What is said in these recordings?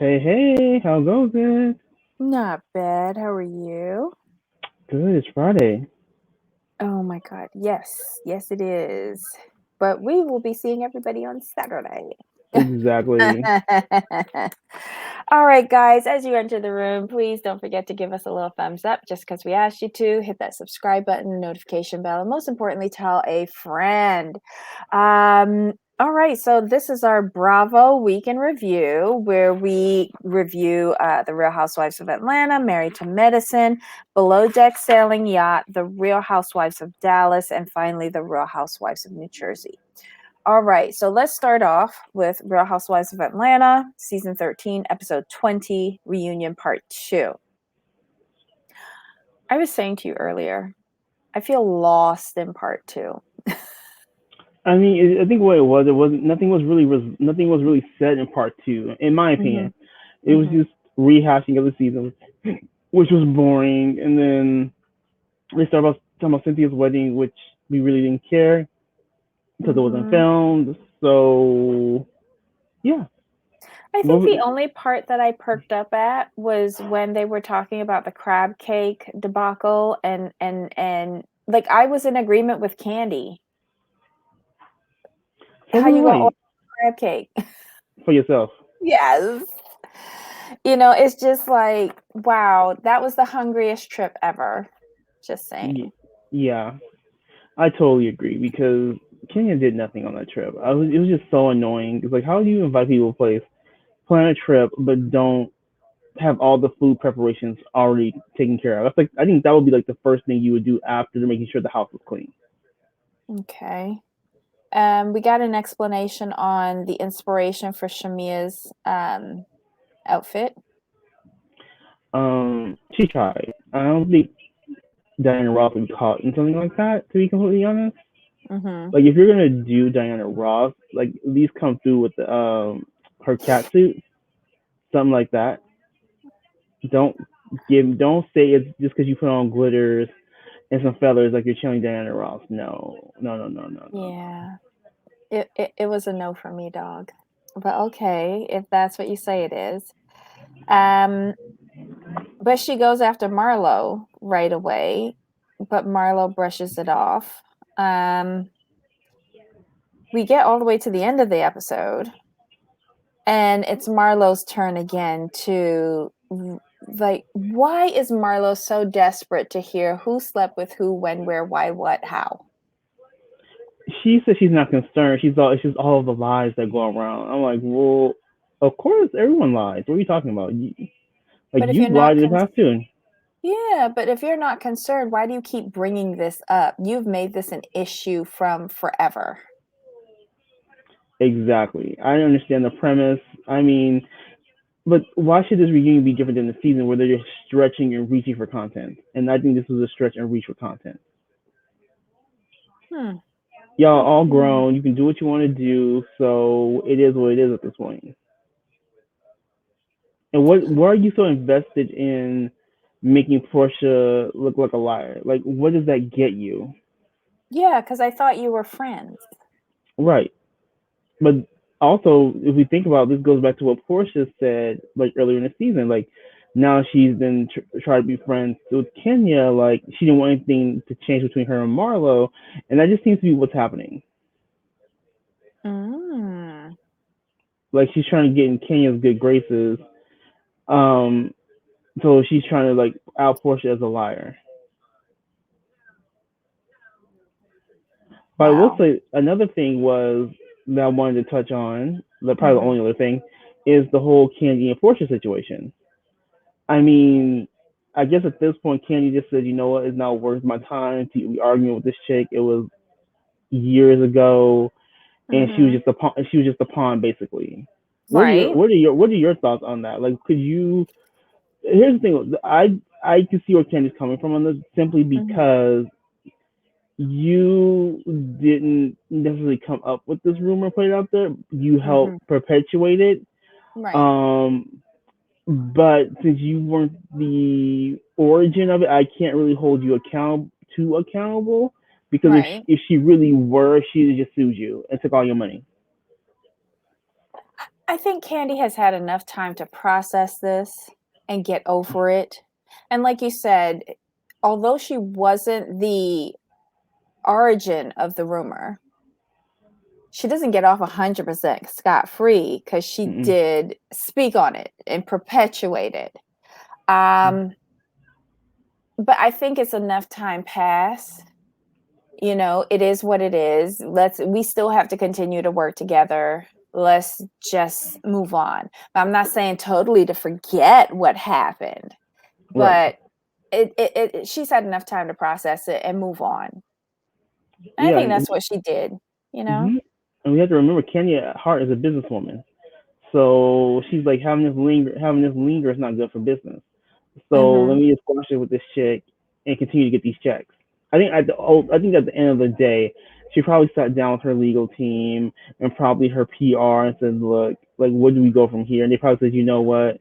Hey, how goes it? Not bad. How are you? Good, it's Friday. Oh my God. Yes. Yes, it is. But we will be seeing everybody on Saturday. Exactly. All right, guys, as you enter the room, please don't forget to give us a little thumbs up just because we asked you to. Hit that subscribe button, notification bell, and most importantly, tell a friend. All right, so this is our Bravo Week in Review, where we review The Real Housewives of Atlanta, Married to Medicine, Below Deck Sailing Yacht, The Real Housewives of Dallas, and finally, The Real Housewives of New Jersey. All right, so let's start off with Real Housewives of Atlanta, season 13, episode 20, reunion part 2. I was saying to you earlier, I feel lost in part 2. I mean, I think what it wasn't nothing was really said in part two. In my Mm-hmm. opinion, it was Mm-hmm. just rehashing of the season, which was boring. And then they started talking about Cynthia's wedding, which we really didn't care because it wasn't Mm-hmm. filmed. So yeah, I what think the we- only part that I perked up at was when they were talking about the crab cake debacle and like I was in agreement with Candy. so How was you gonna order right crab cake? for yourself. Yes. It's just like, wow, that was the hungriest trip ever. Just saying. Yeah, I totally agree because Kenya did nothing on that trip. It was just so annoying. It's like, how do you invite people to a place, plan a trip, but don't have all the food preparations already taken care of? That's like, I think that would be like the first thing you would do after making sure the house was clean. Okay. We got an explanation on the inspiration for Shamia's outfit. She tried. I don't think Diana Ross would be caught in something like that. To be completely honest, Mm-hmm. like if you're gonna do Diana Ross, like at least come through with the her cat suit, something like that. Don't don't say it's just because you put on glitters and some feathers like you're channeling Diana Ross. No, no, no, no, no, no, no. Yeah. It was a no for me, dog. But okay, if that's what you say it is. Um, but she goes after Marlo right away, but Marlo brushes it off. Um, we get all the way to the end of the episode, and it's Marlo's turn again to like, why is Marlo so desperate to hear who slept with who, when, where, why, what, how? She says she's not concerned. It's just all of the lies that go around. I'm like, well, of course everyone lies. What are you talking about? Like But if you're you've lied not in the past too. Yeah, but if you're not concerned, why do you keep bringing this up? You've made this an issue from forever. Exactly. I understand the premise. I mean, but why should this reunion be different than the season where they're just stretching and reaching for content? And I think this was a stretch and reach for content. Hmm. Y'all all Okay. grown. You can do what you want to do. So it is what it is at this point. And why are you so invested in making Portia look like a liar? Like, what does that get you? Yeah, because I thought you were friends. Right. But also, if we think about it, this, goes back to what Portia said like earlier in the season. Like, now she's been trying to be friends with Kenya. Like, she didn't want anything to change between her and Marlo, and that just seems to be what's happening. Mm. Like, she's trying to get in Kenya's good graces. Um, so she's trying to like out Portia as a liar. But I will Wow. say another thing was that I wanted to touch on, probably the Mm-hmm. only other thing, is the whole Candy and Portia situation. I mean, I guess at this point, Candy just said, you know what, it's not worth my time to be arguing with this chick. It was years ago, and she was Mm-hmm. just a pawn. She was just a pawn, basically. Right. What are your thoughts on that? Like, could you? Here's the thing. I can see where Candy's coming from on this simply Mm-hmm. because you didn't necessarily come up with this rumor, put it out there. You Mm-hmm. helped perpetuate it. Right. Um, but since you weren't the origin of it, I can't really hold you accountable because Right. if she really were, she'd have just sued you and took all your money. I think Candy has had enough time to process this and get over it. And like you said, although she wasn't the origin of the rumor, she doesn't get off 100% scot-free because she Mm-mm. did speak on it and perpetuate it. Um, but I think it's enough time passed. You know, it is what it is. We still have to continue to work together. Let's just move on. I'm not saying totally to forget what happened, Right. but she's had enough time to process it and move on. And I Yeah. think that's what she did, you know? Mm-hmm. And we have to remember Kenya at heart is a businesswoman. So she's like having this linger is not good for business. So let Mhm. me just squash it with this chick and continue to get these checks. I think at the end of the day, she probably sat down with her legal team and probably her PR and said, "Look, like, what do we go from here?" And they probably said, "You know what?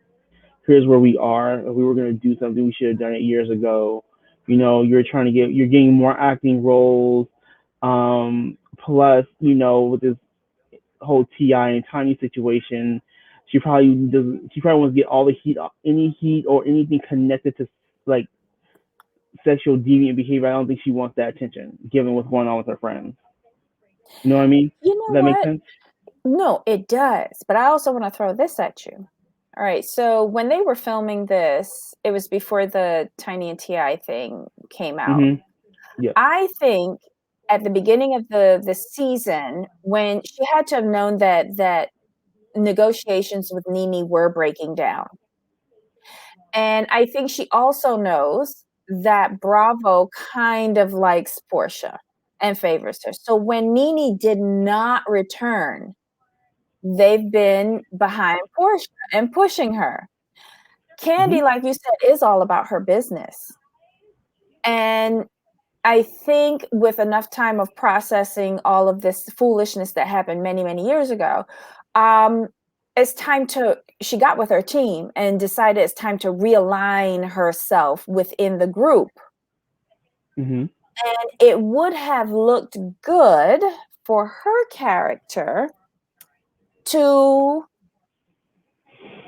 Here's where we are. If we were going to do something, we should have done it years ago. You know, you're getting more acting roles. Plus, you know, with this whole Ti and Tiny situation, she probably wants to get all the heat, any heat or anything connected to like sexual deviant behavior. I don't think she wants that attention, given what's going on with her friends. You know what I mean? You Does know that make what? sense? No, it does. But I also want to throw this at you. All right. So when they were filming this, it was before the Tiny and Ti thing came out. Mm-hmm. Yes. I think at the beginning of the season, when she had to have known that negotiations with Nene were breaking down. And I think she also knows that Bravo kind of likes Portia and favors her. So when Nene did not return, they've been behind Portia and pushing her. Mm-hmm. Candy, like you said, is all about her business. And I think with enough time of processing all of this foolishness that happened many, many years ago, um, it's time to, she got with her team and decided it's time to realign herself within the group. Mm-hmm. And it would have looked good for her character to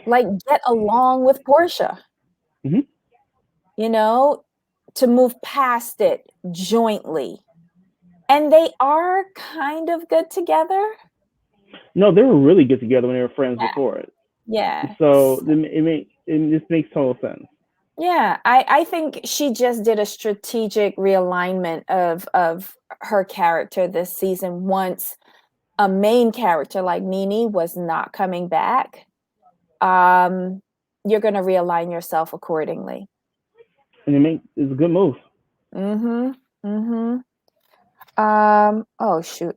like get along with Portia, Mm-hmm. you know, to move past it jointly. And they are kind of good together. No, they were really good together when they were friends before it. Yeah. So it just makes total sense. Yeah. I think she just did a strategic realignment of her character this season once a main character like Nene was not coming back. Um, you're gonna realign yourself accordingly. And it's a good move. Mm-hmm. Mm-hmm. Oh shoot.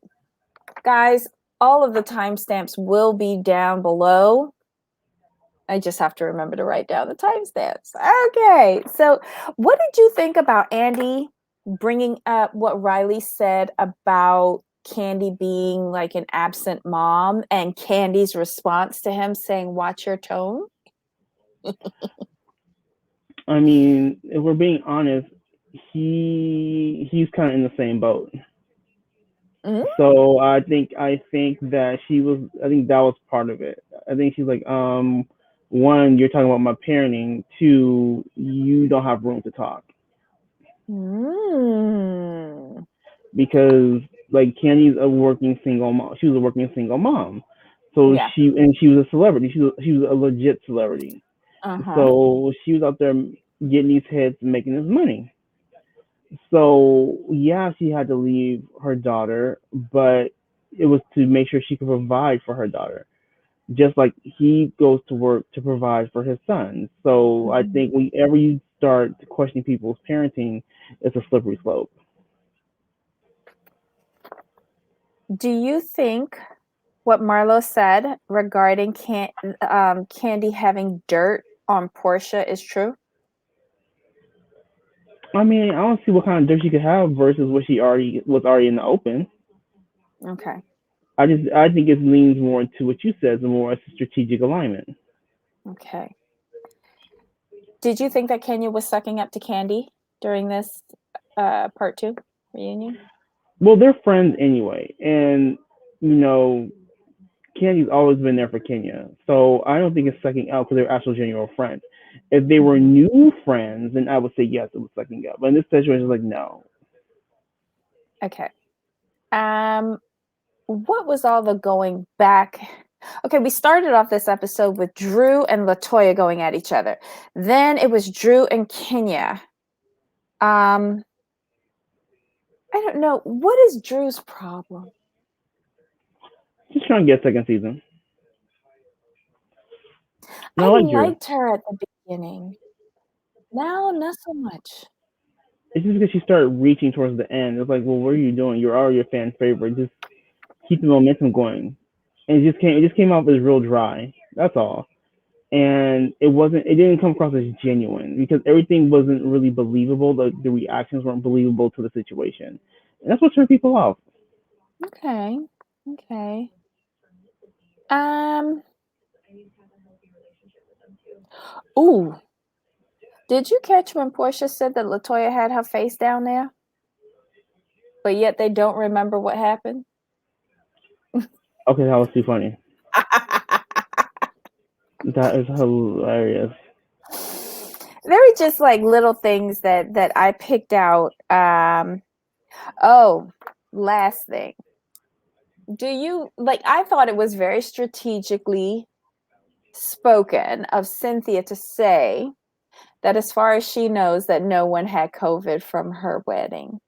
Guys, all of the timestamps will be down below. I just have to remember to write down the timestamps. Okay. So, what did you think about Andy bringing up what Riley said about Candy being like an absent mom and Candy's response to him saying, "Watch your tone"? I mean, if we're being honest, he's kind of in the same boat. Mm? So I think that she was. I think that was part of it. I think she's like, one, you're talking about my parenting. Two, you don't have room to talk Mm. because like Candy's a working single mom. She was a working single mom. So Yeah. she was a celebrity. She was a legit celebrity. Uh-huh. So she was out there getting these hits and making this money. So yeah, she had to leave her daughter, but it was to make sure she could provide for her daughter, just like he goes to work to provide for his son. So I Mhm. think whenever you start questioning people's parenting, it's a slippery slope. Do you think what Marlo said regarding Candy having dirt on Portia is true? I mean, I don't see what kind of dirt she could have versus what she already was already in the open. Okay. I think it leans more into what you said, more as a strategic alignment. Okay. Did you think that Kenya was sucking up to Candy during this part two reunion? Well, they're friends anyway, and you know, Candy's always been there for Kenya, so I don't think it's sucking up because they're actual genuine friends. If they were Mhm. new friends, then I would say yes, it was sucking up. But in this situation, it's like no. Okay. Um, what was all the going back? Okay, we started off this episode with Drew and Latoya going at each other. Then it was Drew and Kenya. Um, I don't know. What is Drew's problem? Just trying to get a second season. And I I like Drew. liked her at the beginning. Now, not so much. It's just because she started reaching towards the end. It's like, well, what are you doing? You're already a fan favorite. Just keep the momentum going. And it just came out as real dry. That's all. And it didn't come across as genuine because everything wasn't really believable. The reactions weren't believable to the situation. And that's what turned people off. Okay. Okay. Um, ooh, did you catch when Portia said that Latoya had her face down there, but yet they don't remember what happened? Okay, that was too funny. That is hilarious. Very just like little things that I picked out. Oh, last thing. Do you like I thought it was very strategically spoken of Cynthia to say that as far as she knows that no one had COVID from her wedding.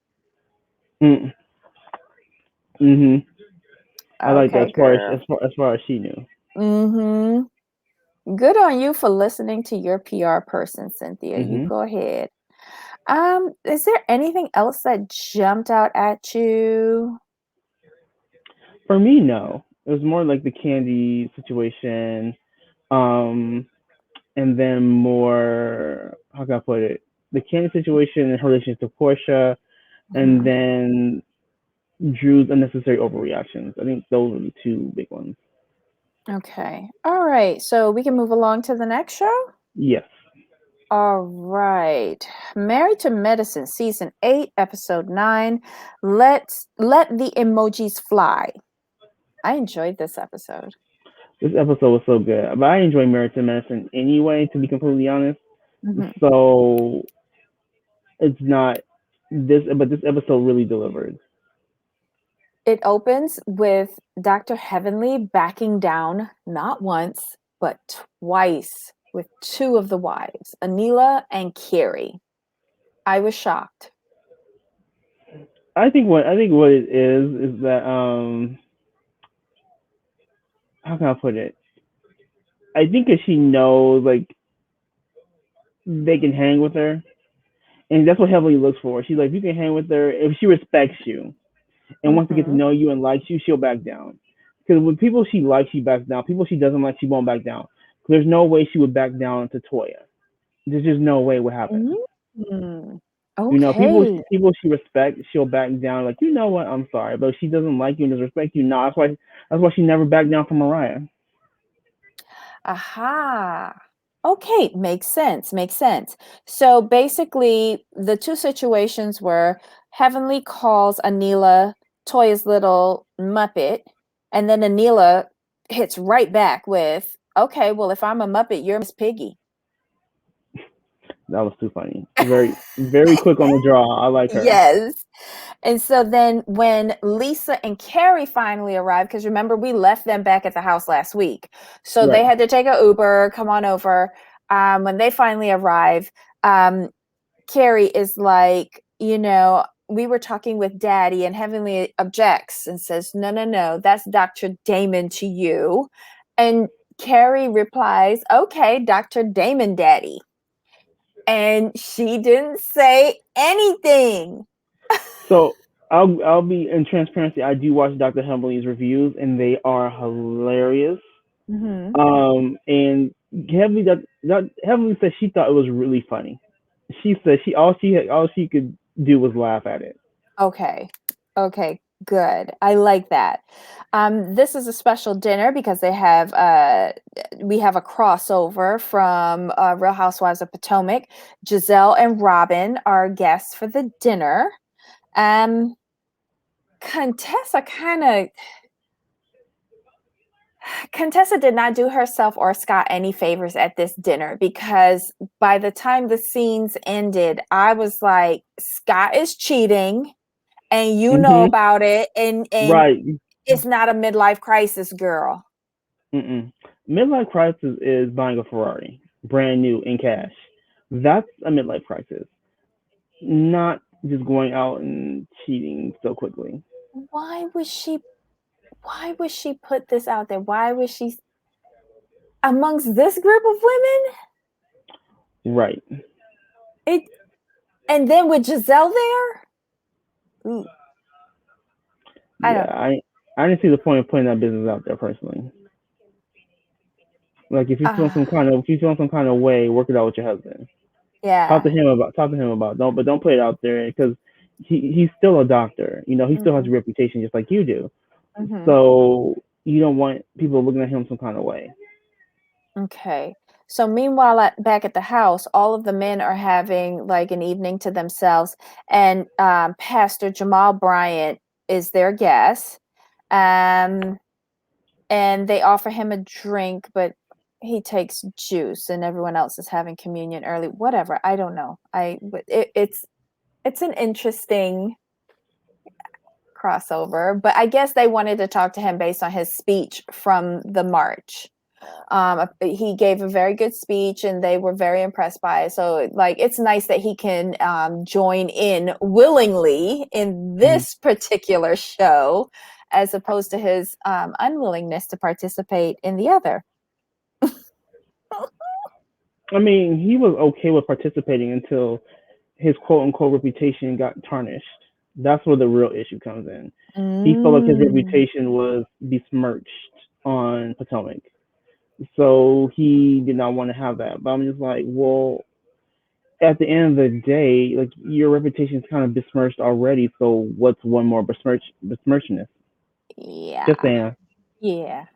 Mm. Mhm. I like that Okay, girl. as far as she knew. Mm-hmm. Good on you for listening to your PR person, Cynthia. You Mhm. go ahead. Is there anything else that jumped out at you? For me, no. It was more like the candy situation. Um, and then more how can I put it? The Candy situation and her relationship to Portia, and Mhm. then Drew's unnecessary overreactions. I think those are the two big ones. Okay. All right. So we can move along to the next show. Yes, All right. Married to Medicine, season 8, episode 9. Let the emojis fly. I enjoyed this episode. this episode was so good, but I enjoy Married to Medicine anyway. To be completely honest, Mhm. so it's not this, but this episode really delivered. It opens with Dr. Heavenly backing down not once, but twice with two of the wives, Anila and Carrie. I was shocked. I think what it is that how can I put it? I think that she knows like they can hang with her, and that's what Heavenly looks for. She's like, you can hang with her if she respects you and wants to get to Mm-hmm. know you and likes you, she'll back down. Because with people she likes, she backs down. People she doesn't like, she won't back down. There's no way she would back down to Toya. There's just no way it would happen. Mm-hmm. You know, people Okay. people she respects, she'll back down. Like, you know what? I'm sorry, but if she doesn't like you and doesn't respect you. No, that's why she never backed down from Mariah. Aha. Okay, makes sense. Makes sense. So basically, the two situations were Heavenly calls Anila Toya's little Muppet, and then Anila hits right back with, okay, well, if I'm a Muppet, you're Miss Piggy. That was too funny. Very very quick on the draw. I like her. Yes. And so then when Lisa and Carrie finally arrived, because remember, we left them back at the house last week. So they Right. had to take a Uber, come on over. When they finally arrive, Carrie is like, we were talking with Daddy, and Heavenly objects and says, no, no, no, that's Dr. Damon to you. And Carrie replies, okay, Dr. Damon Daddy. And she didn't say anything. So I'll be in transparency. I do watch Dr. Humbly's reviews, and they are hilarious. Mm-hmm. And Heavenly said she thought it was really funny. She said all she could do was laugh at it. Okay. Okay. Good. I like that. This is a special dinner because we have a crossover from Real Housewives of Potomac. Giselle and Robin are guests for the dinner. Um, Contessa kind of Contessa did not do herself or Scott any favors at this dinner, because by the time the scenes ended, I was like, Scott is cheating and you know Mm-hmm. about it, and Right. it's not a midlife crisis, girl. Mm-mm. Midlife crisis is buying a Ferrari, brand new in cash. That's a midlife crisis, not just going out and cheating so quickly. Why would she put this out there? Why was she amongst this group of women? Right. It And then with Giselle there? Ooh, I Yeah. don't know. I didn't see the point of putting that business out there personally. Like if you feel Uh, some kind of way, work it out with your husband. yeah. Talk to him about don't put it out there because he's still a doctor. You know, he still has a Mhm, reputation just like you do. mhm. So you don't want people looking at him some kind of way. Okay. So meanwhile, back at the house, all of the men are having like an evening to themselves, and Pastor Jamal Bryant is their guest. Um, and they offer him a drink, but he takes juice, and everyone else is having communion early. Whatever, I don't know. But it's an interesting crossover, but I guess they wanted to talk to him based on his speech from the march. He gave a very good speech and they were very impressed by it. So like, it's nice that he can join in willingly in Mhm. this particular show, as opposed to his unwillingness to participate in the other. I mean, he was okay with participating until his quote unquote reputation got tarnished. That's where the real issue comes in. He felt like his Mm. reputation was besmirched on Potomac. So he did not want to have that. But I'm just like, well, at the end of the day, like your reputation is kind of besmirched already. So what's one more besmirchedness? Just Yeah. saying. Yeah.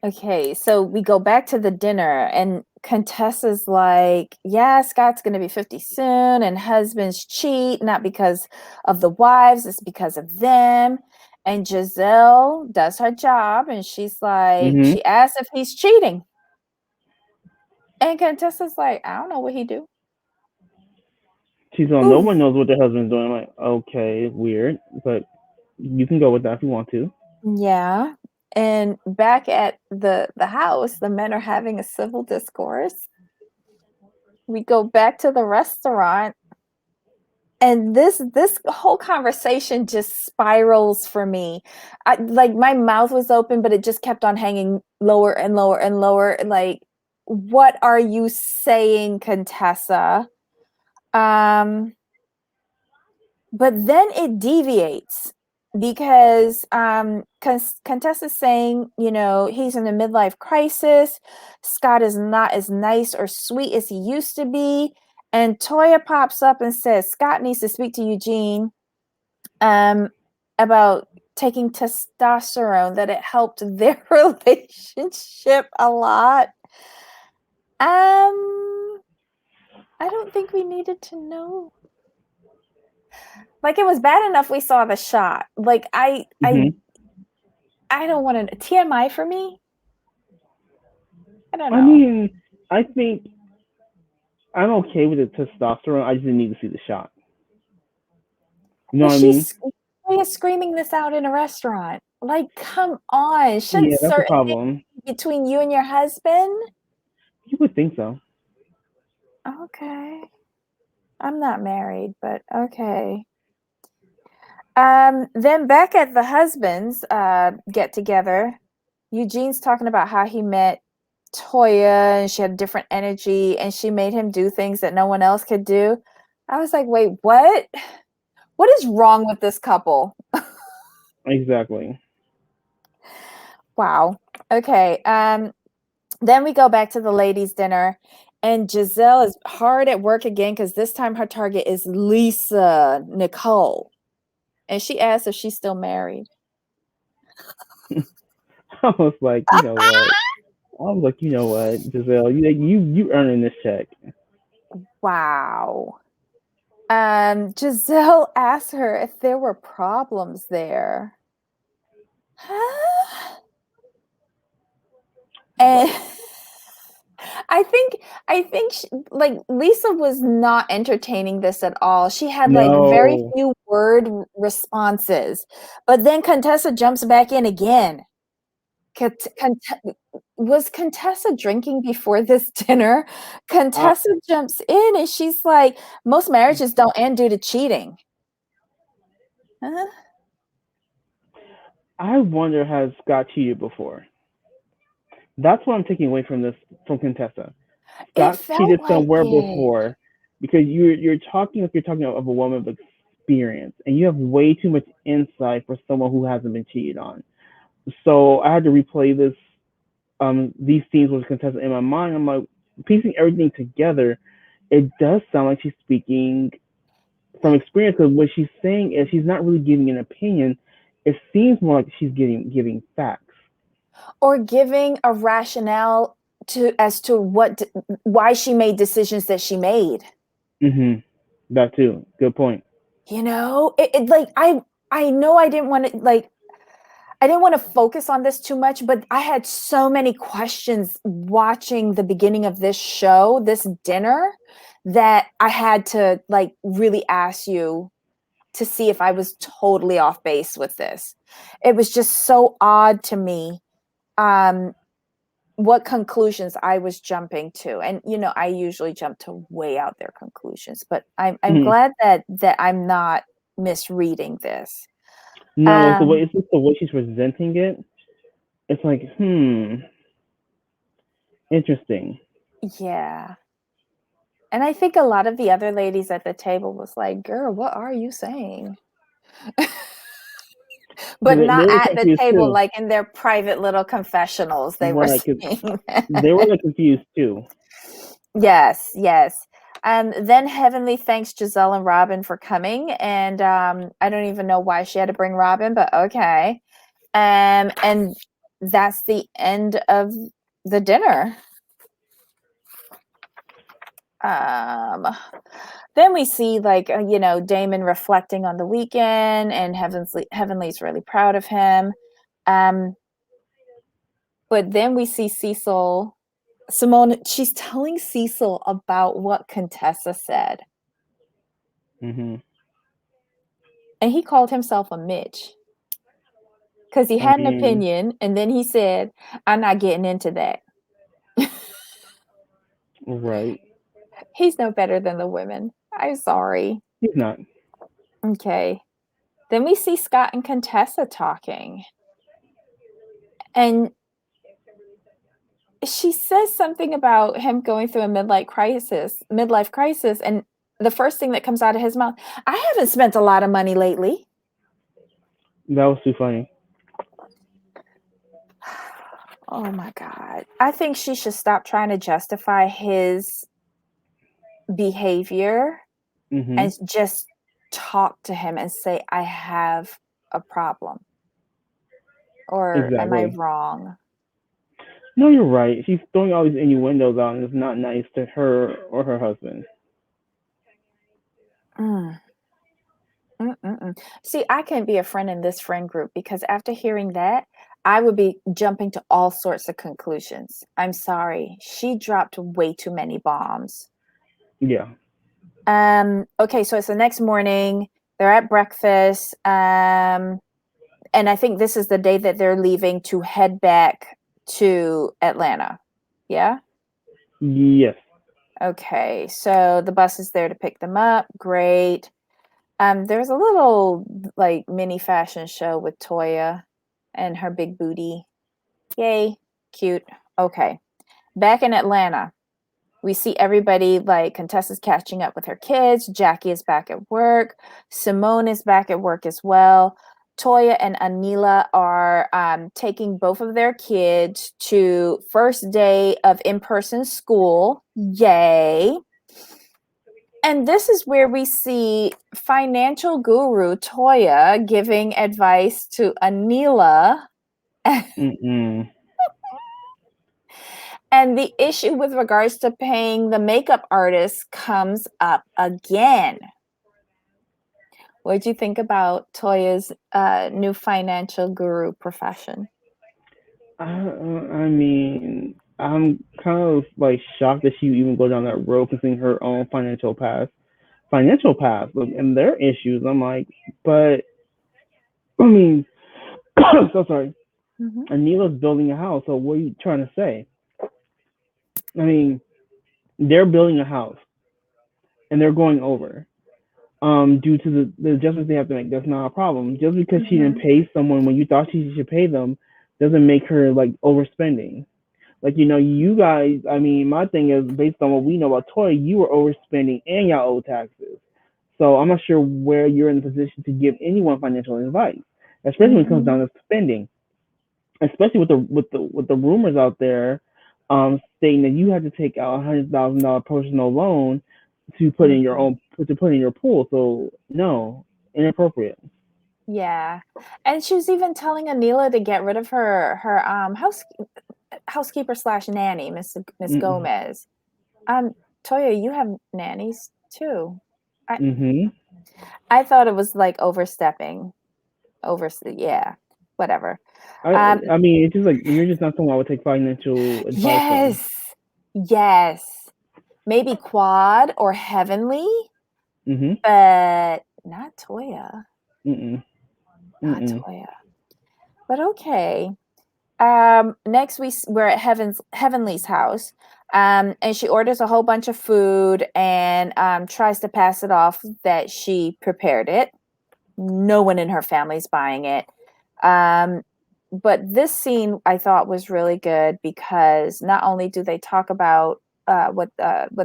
Okay, so we go back to the dinner, and Contessa's like, yeah, Scott's going to be 50 soon, and husbands cheat, not because of the wives, it's because of them. And Giselle does her job, and she's like, Hmm. she asks if he's cheating. And Contessa's like, I don't know what he do. She's on. No Ooh, one knows what their husband's doing. I'm like, okay, weird, but you can go with that if you want to. yeah. And back at the house, the men are having a civil discourse. We go back to the restaurant, and this whole conversation just spirals for me. Like, my mouth was open, but it just kept on hanging lower and lower and lower. Like, what are you saying, Contessa? Um, but then it deviates, because Contessa's saying, he's in a midlife crisis. Scott is not as nice or sweet as he used to be. And Toya pops up and says Scott needs to speak to Eugene um, about taking testosterone, that it helped their relationship a lot. Um, I don't think we needed to know. Like, it was bad enough we saw the shot. Like, Hmm. I don't want to TMI for me. I don't I know. mean, I think I'm okay with the testosterone. I just didn't need to see the shot. You know But what I mean? she's screaming this out in a restaurant. Like, come on. Shouldn't Yeah, that's the certain things problem. be between you and your husband? You would think so. Okay. I'm not married, but okay. Then back at the husbands get together, Eugene's talking about how he met Toya, and she had different energy, and she made him do things that no one else could do. I was like, wait, what? What is wrong with this couple? Exactly. Wow. Okay. Then we go back to the ladies' dinner, and Giselle is hard at work again, because this time her target is Lisa Nicole. And she asks if she's still married. I was like, you know what? I was like, you know what, Giselle, you earning this check. Wow. Giselle asked her if there were problems there. Huh? And I think like Lisa was not entertaining this at all. She had like very No, few word responses, but then Contessa jumps back in again. Was Contessa drinking before this dinner? I Contessa jumps in and she's like, most marriages don't end due to cheating. Huh? I wonder has Scott cheated before. That's what I'm taking away from this from Contessa. It Scott felt cheated like somewhere it. before because you're talking like you're talking of a woman of experience, and you have way too much insight for someone who hasn't been cheated on. So I had to replay these scenes with Contessa in my mind. I'm like piecing everything together. It does sound like she's speaking from experience because what she's saying is she's not really giving an opinion. It seems more like she's giving facts. Or giving a rationale to as to why she made decisions that she made. Mm-hmm. That too. Good point. You know, it like I know I didn't want to like I didn't want to focus on this too much, but I had so many questions watching the beginning of this show, this dinner, that I had to like really ask you to see if I was totally off base with this. It was just so odd to me what conclusions I was jumping to. And you know, I usually jump to way out there conclusions, but I'm Mhm. glad that I'm not misreading this. No, Um it's just the way she's presenting it. It's like, interesting. yeah. And I think a lot of the other ladies at the table was like, "Girl, what are you saying?" But They not were at the confused table, too. like in their private little confessionals, they were Right, 'cause saying they were that. like confused too. Yes, yes. Then Heavenly thanks Giselle and Robin for coming, and I don't even know why she had to bring Robin, but okay. And that's the end of the dinner. Um, then we see like you know Damon reflecting on the weekend, and Heavenly's really proud of him. Um, but then we see Simone. She's telling Cecil about what Contessa said, Mhm. and he called himself a Mitch because he I had an mean, opinion, and then he said, "I'm not getting into that." right. He's no better than the women. I'm sorry. He's not. Okay. Then we see Scott and Contessa talking, and she says something about him going through a midlife crisis, and the first thing that comes out of his mouth, I haven't spent a lot of money lately. That was too funny. Oh my God. I think she should stop trying to justify his behavior Mhm. and just talk to him and say, I have a problem. Or am I Exactly. wrong? No, you're right. She's throwing all these innuendos out, and it's not nice to her or her husband. Mm. Mm-mm-mm. See, I can't be a friend in this friend group because after hearing that, I would be jumping to all sorts of conclusions. I'm sorry. She dropped way too many bombs. Yeah. Okay, so it's the next morning. They're at breakfast. And I think this is the day that they're leaving to head back to Atlanta. Yeah? Yes. Okay, so the bus is there to pick them up. Great. There's a little like mini fashion show with Toya and her big booty. Yay, cute. Okay. Back in Atlanta, we see everybody like Contessa's catching up with her kids. Jackie is back at work. Simone is back at work as well. Toya and Anila are taking both of their kids to first day of in-person school. Yay. And this is where we see financial guru Toya giving advice to Anila. Mm-mm. And the issue with regards to paying the makeup artist comes up again. What do you think about Toya's new financial guru profession? I mean, I'm kind of like shocked that she would even go down that road, considering her own financial past, like, and their issues. I'm like, but I mean, so sorry. Mm-hmm. Anila's building a house, so what are you trying to say? I mean, they're building a house and they're going over. Due to the adjustments they have to make. That's not a problem. Just because she didn't Mm-hmm. pay someone when you thought she should pay them doesn't make her like overspending. Like, you guys, I mean, my thing is based on what we know about Toy, you were overspending and y'all owe taxes. So I'm not sure where you're in the position to give anyone financial advice, especially when it comes Mm-hmm. down to spending. Especially with the rumors out there, stating that you had to take out $100,000 personal loan to put in your Mm-hmm. own to put in your pool. So no, inappropriate. Yeah, and she was even telling Anila to get rid of her housekeeper slash nanny, Miss Mm-mm. Gomez. Toya, you have nannies too. I Mhm. I thought it was like overstepping. Yeah, whatever. I Um, I mean, it's just like you're just not someone I would take financial advice from. yes, yes, maybe Quad or Heavenly, Mhm. but not Toya, Mm-mm. not Mm-mm. Toya. But okay. Next we're at Heavenly's house. And she orders a whole bunch of food and tries to pass it off that she prepared it. No one in her family's buying it. Um, but this scene I thought was really good because not only do they talk about what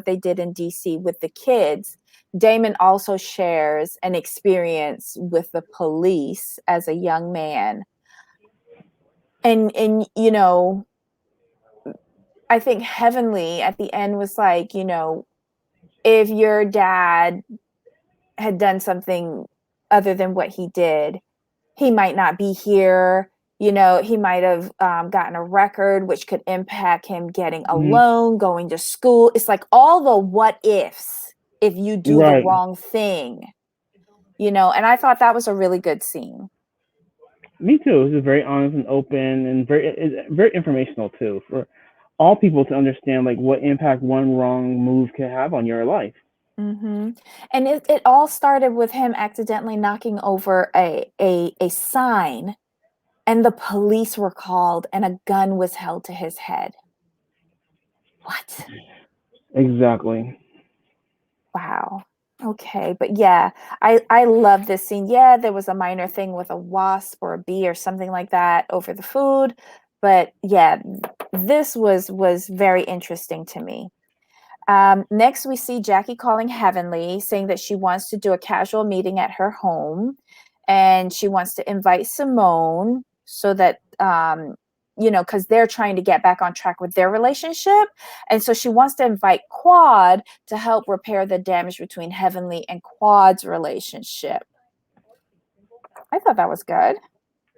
they did in DC with the kids, Damon also shares an experience with the police as a young man. And I think Heavenly at the end was like, if your dad had done something other than what he did, he might not be here. He might have gotten a record, which could impact him getting a Mhm. loan, going to school. It's like all the what ifs if you do the Right. wrong thing, and I thought that was a really good scene. Me too. It's just very honest and open, and very informational too, for all people to understand like what impact one wrong move can have on your life. Hmm. And it all started with him accidentally knocking over a sign, and the police were called, and a gun was held to his head. What? Exactly. Wow. Okay, but yeah, I love this scene. Yeah, there was a minor thing with a wasp or a bee or something like that over the food, but yeah, this was very interesting to me. Next, we see Jackie calling Heavenly, saying that she wants to do a casual meeting at her home, and she wants to invite Simone so that because they're trying to get back on track with their relationship, and so she wants to invite Quad to help repair the damage between Heavenly and Quad's relationship. I thought that was good.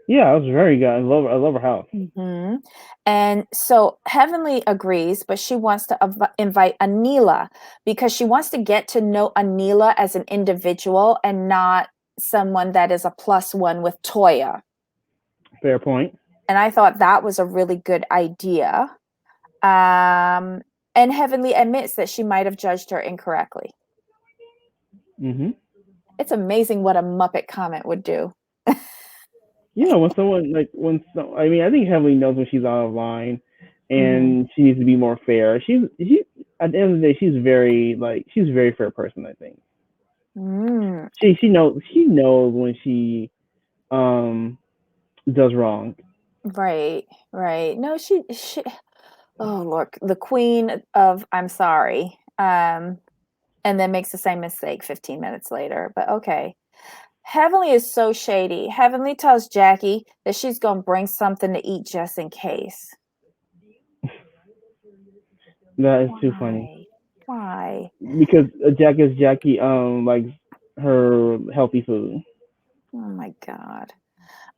Yeah, it was very good. I love her house. Hmm. And so Heavenly agrees, but she wants to invite Anila because she wants to get to know Anila as an individual and not someone that is a plus one with Toya. Fair point. And I thought that was a really good idea. Um, and Heavenly admits that she might have judged her incorrectly. Mhm. It's amazing what a Muppet comment would do. Yeah, when someone like when so, I mean, I think Heavenly knows when she's out of line, Mm-hmm. and she needs to be more fair. She at the end of the day, she's a very fair person. I think Mm, she knows when she um does wrong. right, right. No, she oh, look, the queen of I'm sorry. And then makes the same mistake 15 minutes later. But okay. Heavenly is so shady. Heavenly tells Jackie that she's going to bring something to eat just in case. That is too funny Why? Why? because Jackie likes her healthy food. Oh my God.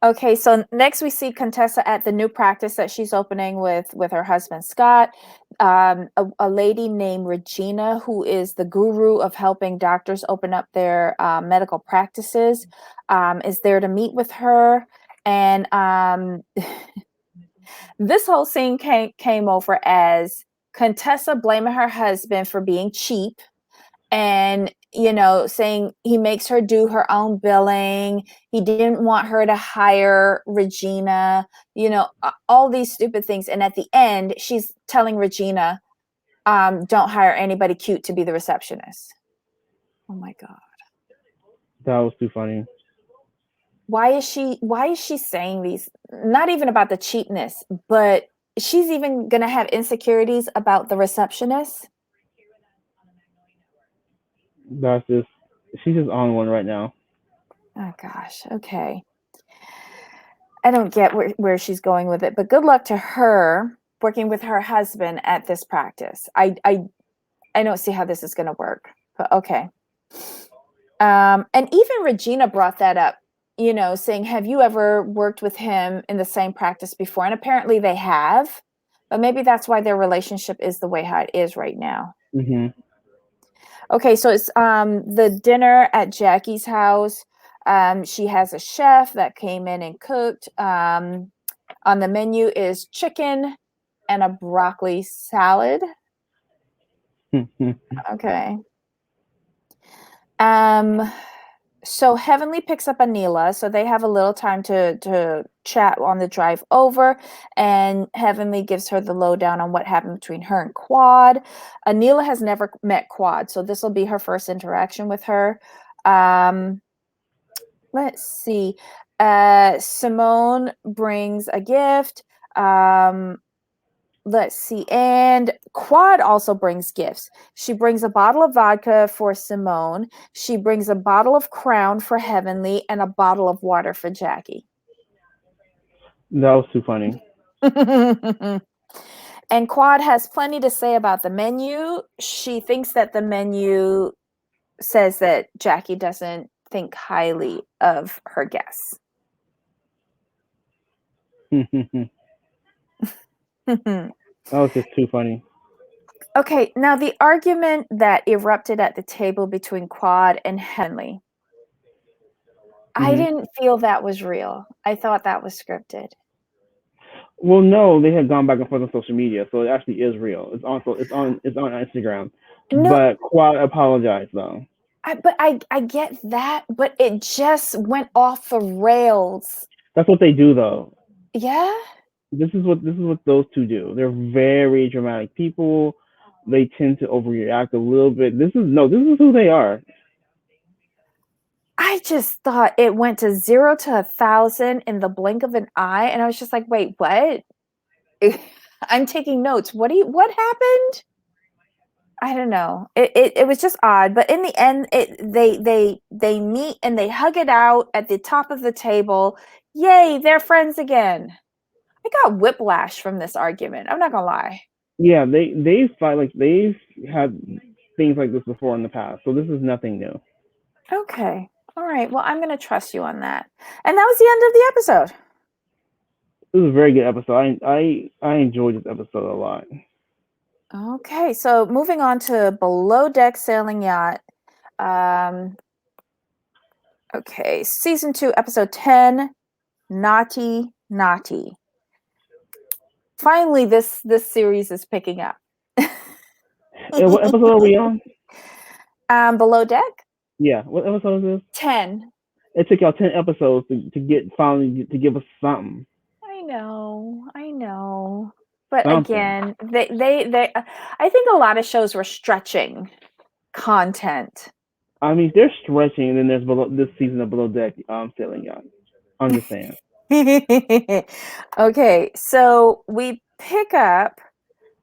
Okay, so next we see Contessa at the new practice that she's opening with her husband Scott. A lady named Regina, who is the guru of helping doctors open up their medical practices, is there to meet with her, and This whole scene came over as Contessa blaming her husband for being cheap and, saying he makes her do her own billing. He didn't want her to hire Regina, all these stupid things. And at the end, she's telling Regina, don't hire anybody cute to be the receptionist. Oh my God. That was too funny. Why is she saying these? Not even about the cheapness, but she's even gonna have insecurities about the receptionist. She's just on one right now. Oh gosh. Okay. I don't get where she's going with it, but good luck to her working with her husband at this practice. I don't see how this is gonna work, but okay. And even Regina brought that up, saying, have you ever worked with him in the same practice before? And apparently they have, but maybe that's why their relationship is the way how it is right now. Mm-hmm. Okay, so it's the dinner at Jackie's house. She has a chef that came in and cooked. On the menu is chicken and a broccoli salad. Okay. So Heavenly picks up Anila, so they have a little time to chat on the drive over, and Heavenly gives her the lowdown on what happened between her and Quad. Anila has never met Quad, so this will be her first interaction with her. Let's see. Simone brings a gift. Let's see. And Quad also brings gifts. She brings a bottle of vodka for Simone. She brings a bottle of Crown for Heavenly and a bottle of water for Jackie. That was too funny. And Quad has plenty to say about the menu. She thinks that the menu says that Jackie doesn't think highly of her guests. That was just too funny. Okay, now the argument that erupted at the table between Quad and Heavenly, I didn't feel that was real. I thought that was scripted. Well, no, they have gone back and forth on social media, so it actually is real. It's on Instagram. No, but Quad apologized though. I get that, but it just went off the rails. That's what they do though. Yeah. This is what those two do. They're very dramatic people. They tend to overreact a little bit. This is who they are. I just thought it went to 0 to 1,000 in the blink of an eye, and I was just like, "Wait, what?" I'm taking notes. What happened? I don't know. It was just odd, but in the end, they meet and they hug it out at the top of the table. Yay, they're friends again. I got whiplash from this argument. I'm not gonna lie. Yeah, they fight like they've had things like this before in the past, so this is nothing new. Okay, all right. Well, I'm gonna trust you on that. And that was the end of the episode. This was a very good episode. I enjoyed this episode a lot. Okay, so moving on to Below Deck Sailing Yacht. Okay, season 2, episode 10, Knotty. Finally, this series is picking up. What episode are we on? Below Deck. Yeah, what episode is this? 10. It took y'all 10 episodes to get finally to give us something. I know. But something. Again, they I think a lot of shows were stretching content. I mean, they're stretching, and then there's this season of Below Deck Sailing Yacht. I'm just saying. Okay, so we pick up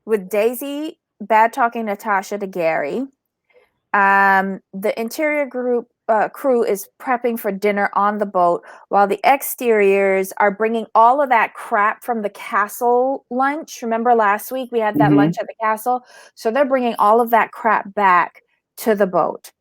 with Daisy bad talking Natasha to Gary. The interior crew is prepping for dinner on the boat, while the exteriors are bringing all of that crap from the castle lunch. Remember last week we had that lunch at the castle? So they're bringing all of that crap back to the boat.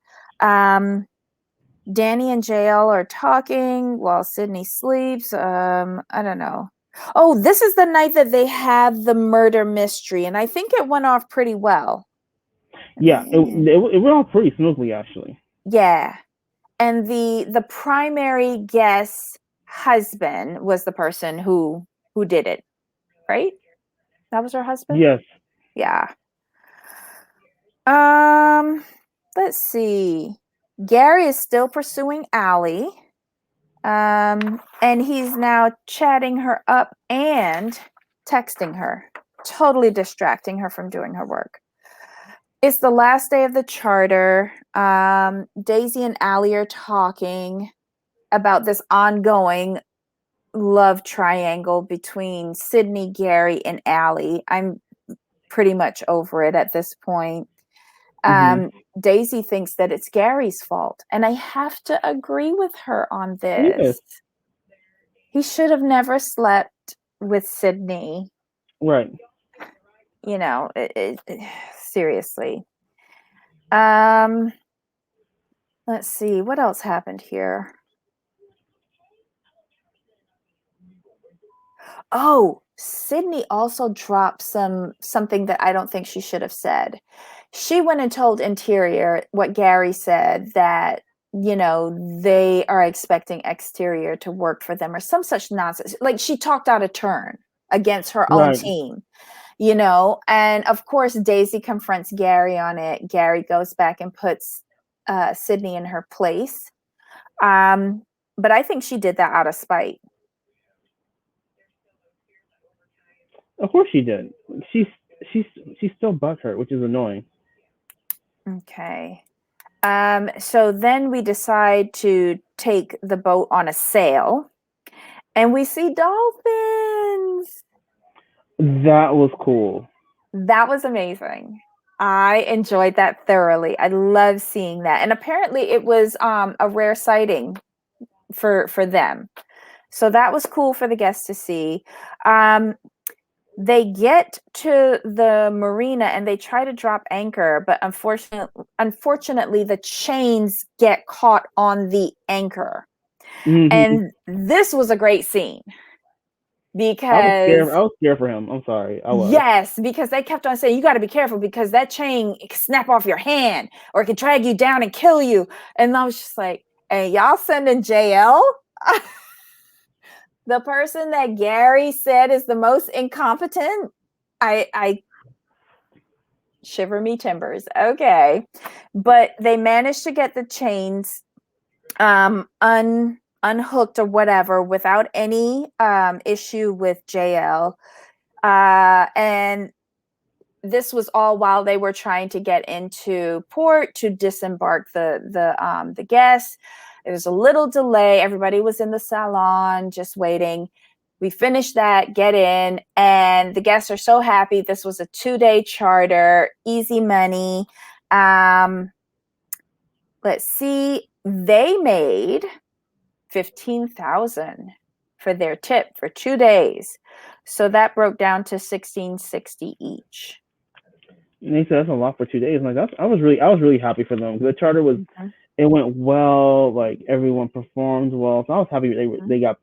Danny and JL are talking while Sydney sleeps. I don't know. Oh, this is the night that they have the murder mystery, and I think it went off pretty well. Yeah, it went off pretty smoothly, actually. Yeah. And the primary guest's husband was the person who did it. right? That was her husband? Yes. Yeah. Let's see. Gary is still pursuing Allie. And he's now chatting her up and texting her, totally distracting her from doing her work. It's the last day of the charter. Daisy and Allie are talking about this ongoing love triangle between Sydney, Gary, and Allie. I'm pretty much over it at this point. Daisy thinks that it's Gary's fault, and I have to agree with her on Yes. this. He should have never slept with Sydney. Right. You know, seriously. Let's see, what else happened here? Oh, Sydney also dropped something that I don't think she should have said. She went and told Interior what Gary said, that, you know, they are expecting Exterior to work for them or some such nonsense. Like, she talked out of turn against her own Right. team, you know? And of course, Daisy confronts Gary on it. Gary goes back and puts Sydney in her place. But I think she did that out of spite. Of course she did. She's she's she's still butthurt, which is annoying. Okay. So then we decide to take the boat on a sail, and we see dolphins. That was cool. That was amazing. I enjoyed that thoroughly. I love seeing that. And apparently it was a rare sighting for them. So that was cool for the guests to see. They get to the marina and they try to drop anchor, but unfortunately the chains get caught on the anchor. And this was a great scene because I was scared for him. I'm sorry. I was. yes, because they kept on saying, you got to be careful because that chain can snap off your hand or it can drag you down and kill you. And I was just like, hey, y'all sending JL? The person that Gary said is the most incompetent? I shiver me timbers. Okay. But they managed to get the chains unhooked or whatever without any issue with JL. And this was all while they were trying to get into port to disembark the guests. There was a little delay. Everybody was in the salon just waiting. We finished that, get in, and the guests are so happy. This was a 2-day charter, easy money. Let's see. They made $15,000 for their tip for 2 days. So that broke down to $1,660 each. And they said that's a lot for 2 days. I'm like, I was really happy for them. The charter was, it went well. Like everyone performed well, so I was happy they got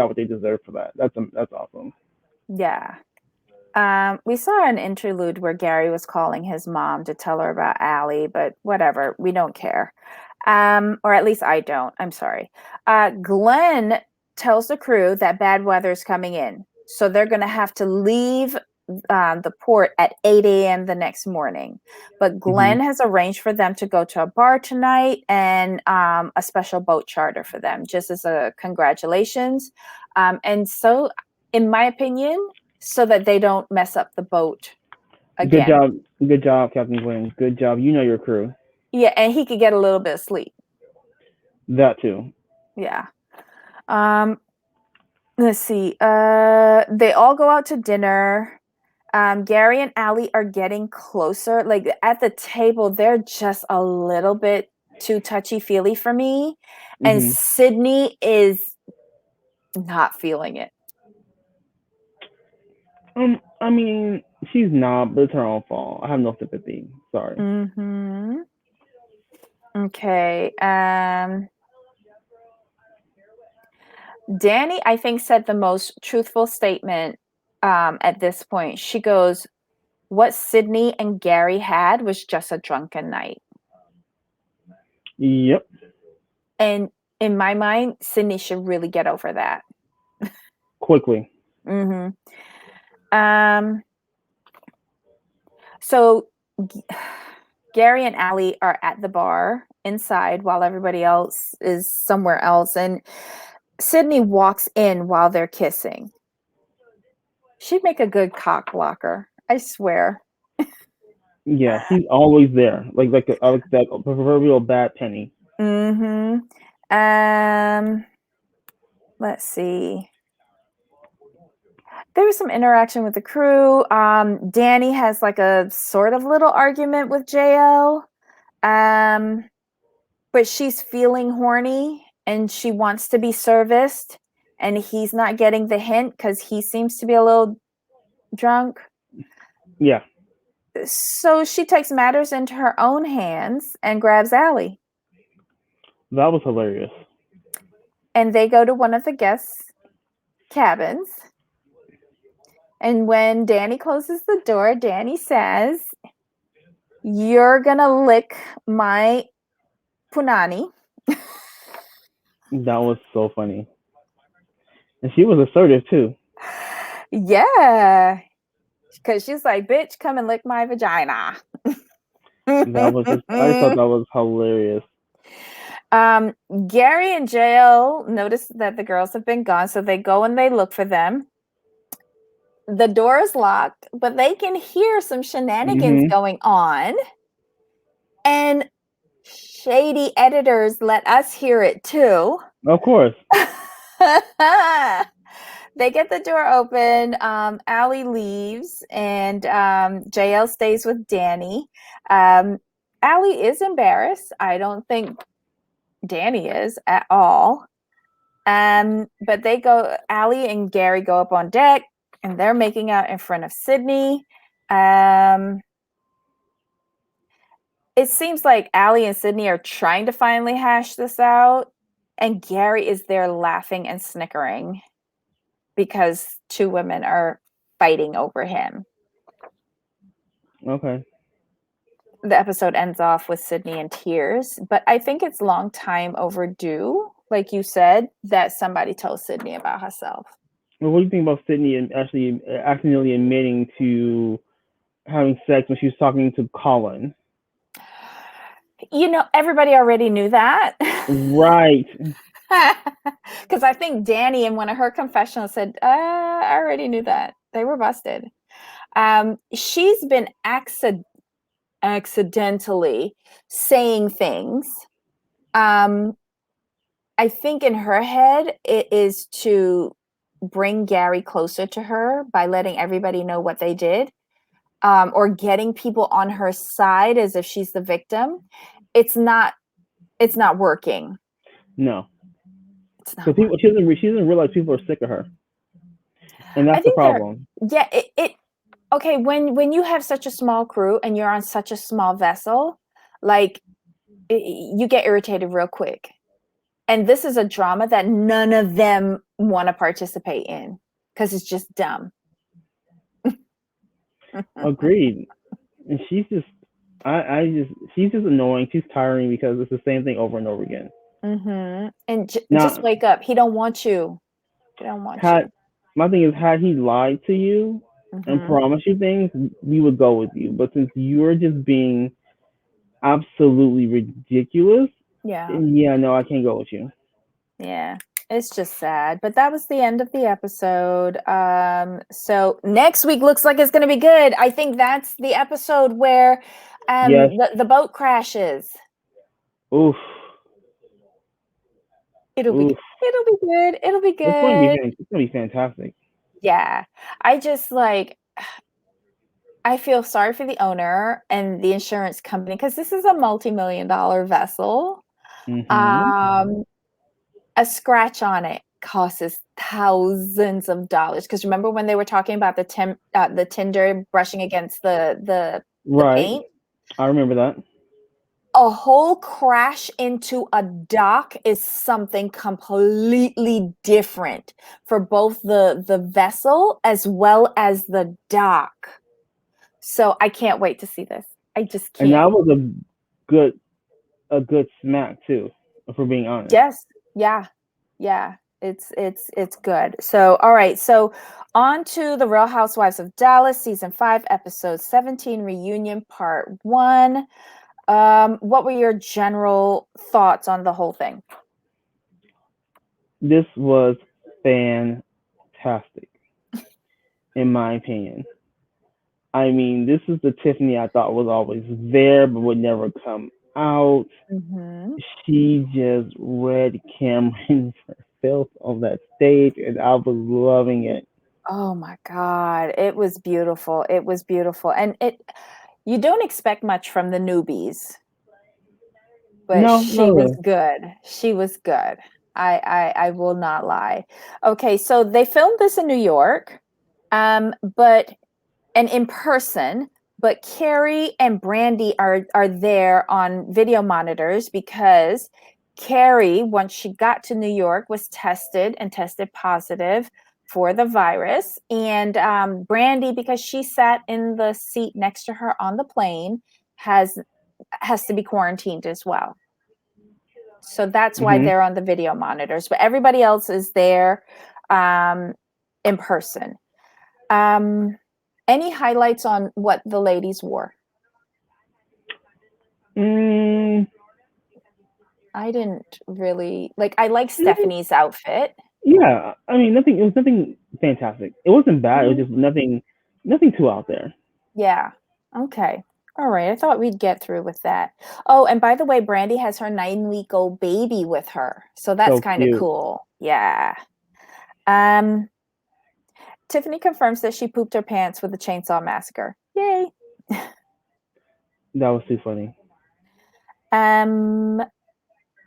what they deserved for that. That's awesome. Yeah. We saw an interlude where Gary was calling his mom to tell her about Allie, but whatever, we don't care. Or at least I don't. I'm sorry. Glenn tells the crew that bad weather's coming in, so they're going to have to leave the port at 8 a.m. the next morning. But Glenn has arranged for them to go to a bar tonight and a special boat charter for them, just as a congratulations. And so, in my opinion, so that they don't mess up the boat again. Good job, Captain Glenn. Good job. You know your crew. Yeah, and he could get a little bit of sleep. That too. Yeah. Let's see. They all go out to dinner. Gary and Allie are getting closer. Like at the table, they're just a little bit too touchy-feely for me. And Sydney is not feeling it. I mean, she's not, but it's her own fault. I have no sympathy. Sorry. Okay. Danny, I think, said the most truthful statement at this point. She goes, what Sydney and Gary had was just a drunken night. Yep. And in my mind, Sydney should really get over that. Quickly. So Gary and Allie are at the bar inside while everybody else is somewhere else, and Sydney walks in while they're kissing. She'd make a good cock blocker, I swear. Yeah, she's always there, like that proverbial bad penny. Mm-hmm. Let's see. There was some interaction with the crew. Danny has like a sort of little argument with JL. But she's feeling horny and she wants to be serviced, and he's not getting the hint because he seems to be a little drunk. Yeah. So she takes matters into her own hands and grabs Allie. That was hilarious. And they go to one of the guests' cabins. And when Danny closes the door, Danny says, "You're gonna lick my punani." That was so funny. And she was assertive too. Yeah. Because she's like, "Bitch, come and lick my vagina." That was just, I thought that was hilarious. Gary and JL notice that the girls have been gone, so they go and they look for them. The door is locked, but they can hear some shenanigans going on. And shady editors let us hear it too. Of course. They get the door open. Allie leaves, and JL stays with Danny. Allie is embarrassed. I don't think Danny is at all. But they go, Allie and Gary go up on deck, and they're making out in front of Sydney. It seems like Allie and Sydney are trying to finally hash this out, and Gary is there laughing and snickering because two women are fighting over him. Okay. The episode ends off with Sydney in tears, but I think it's long time overdue, like you said, that somebody tells Sydney about herself. Well, what do you think about Sydney and actually accidentally admitting to having sex when she was talking to Colin? You know, everybody already knew that. Right. Because I think Danny in one of her confessionals said, I already knew that. They were busted. She's been accidentally saying things. I think in her head, it is to bring Gary closer to her by letting everybody know what they did, or getting people on her side as if she's the victim. It's not working. No. It's not. Because she doesn't realize people are sick of her, and that's the problem. Yeah. Okay. When you have such a small crew and you're on such a small vessel, like you get irritated real quick. And this is a drama that none of them want to participate in because it's just dumb. Agreed. And she's just, she's just annoying. She's tiring because it's the same thing over and over again. Mm-hmm. And just wake up. He don't want you. He don't want you. My thing is, had he lied to you and promised you things, we would go with you. But since you're just being absolutely ridiculous, no, I can't go with you. Yeah, it's just sad. But that was the end of the episode. So next week looks like it's going to be good. I think that's the episode where the boat crashes. Oof. It'll be good. It'll be good. It's going to be fantastic. Yeah. I feel sorry for the owner and the insurance company because this is a multi-million-dollar vessel. A scratch on it costs thousands of dollars. Because remember when they were talking about the tinder brushing against the paint? I remember that. A whole crash into a dock is something completely different for both the vessel as well as the dock. So I can't wait to see this. I just can't. And that was a good smack too, if we're being honest. Yes. Yeah. It's good. So, all right. So, on to the Real Housewives of Dallas, season 5, episode 17, reunion part 1. What were your general thoughts on the whole thing? This was fantastic, in my opinion. I mean, this is the Tiffany I thought was always there but would never come out. Mm-hmm. She just read Cameron herself on that stage, and I was loving it. Oh my God, it was beautiful. It was beautiful, and you don't expect much from the newbies, but No, she no, was really. good. She was good. I will not lie. Okay, so they filmed this in New York, but and in person, but Carrie and Brandy are there on video monitors because Carrie, once she got to New York, was tested positive for the virus, and Brandy, because she sat in the seat next to her on the plane, has to be quarantined as well. So that's why Hmm. they're on the video monitors, but everybody else is there in person. Any highlights on what the ladies wore? Mm, I didn't really like. I like Stephanie's outfit. yeah, I mean, nothing. It was nothing fantastic. It wasn't bad. It was Mhm. just nothing too out there. Yeah. Okay. All right. I thought we'd get through with that. Oh, and by the way, Brandy has her 9-week-old baby with her, so that's So kind of cute. cool. Yeah. Um, Tiffany confirms that she pooped her pants with the chainsaw massacre. Yay. That was too funny. Um,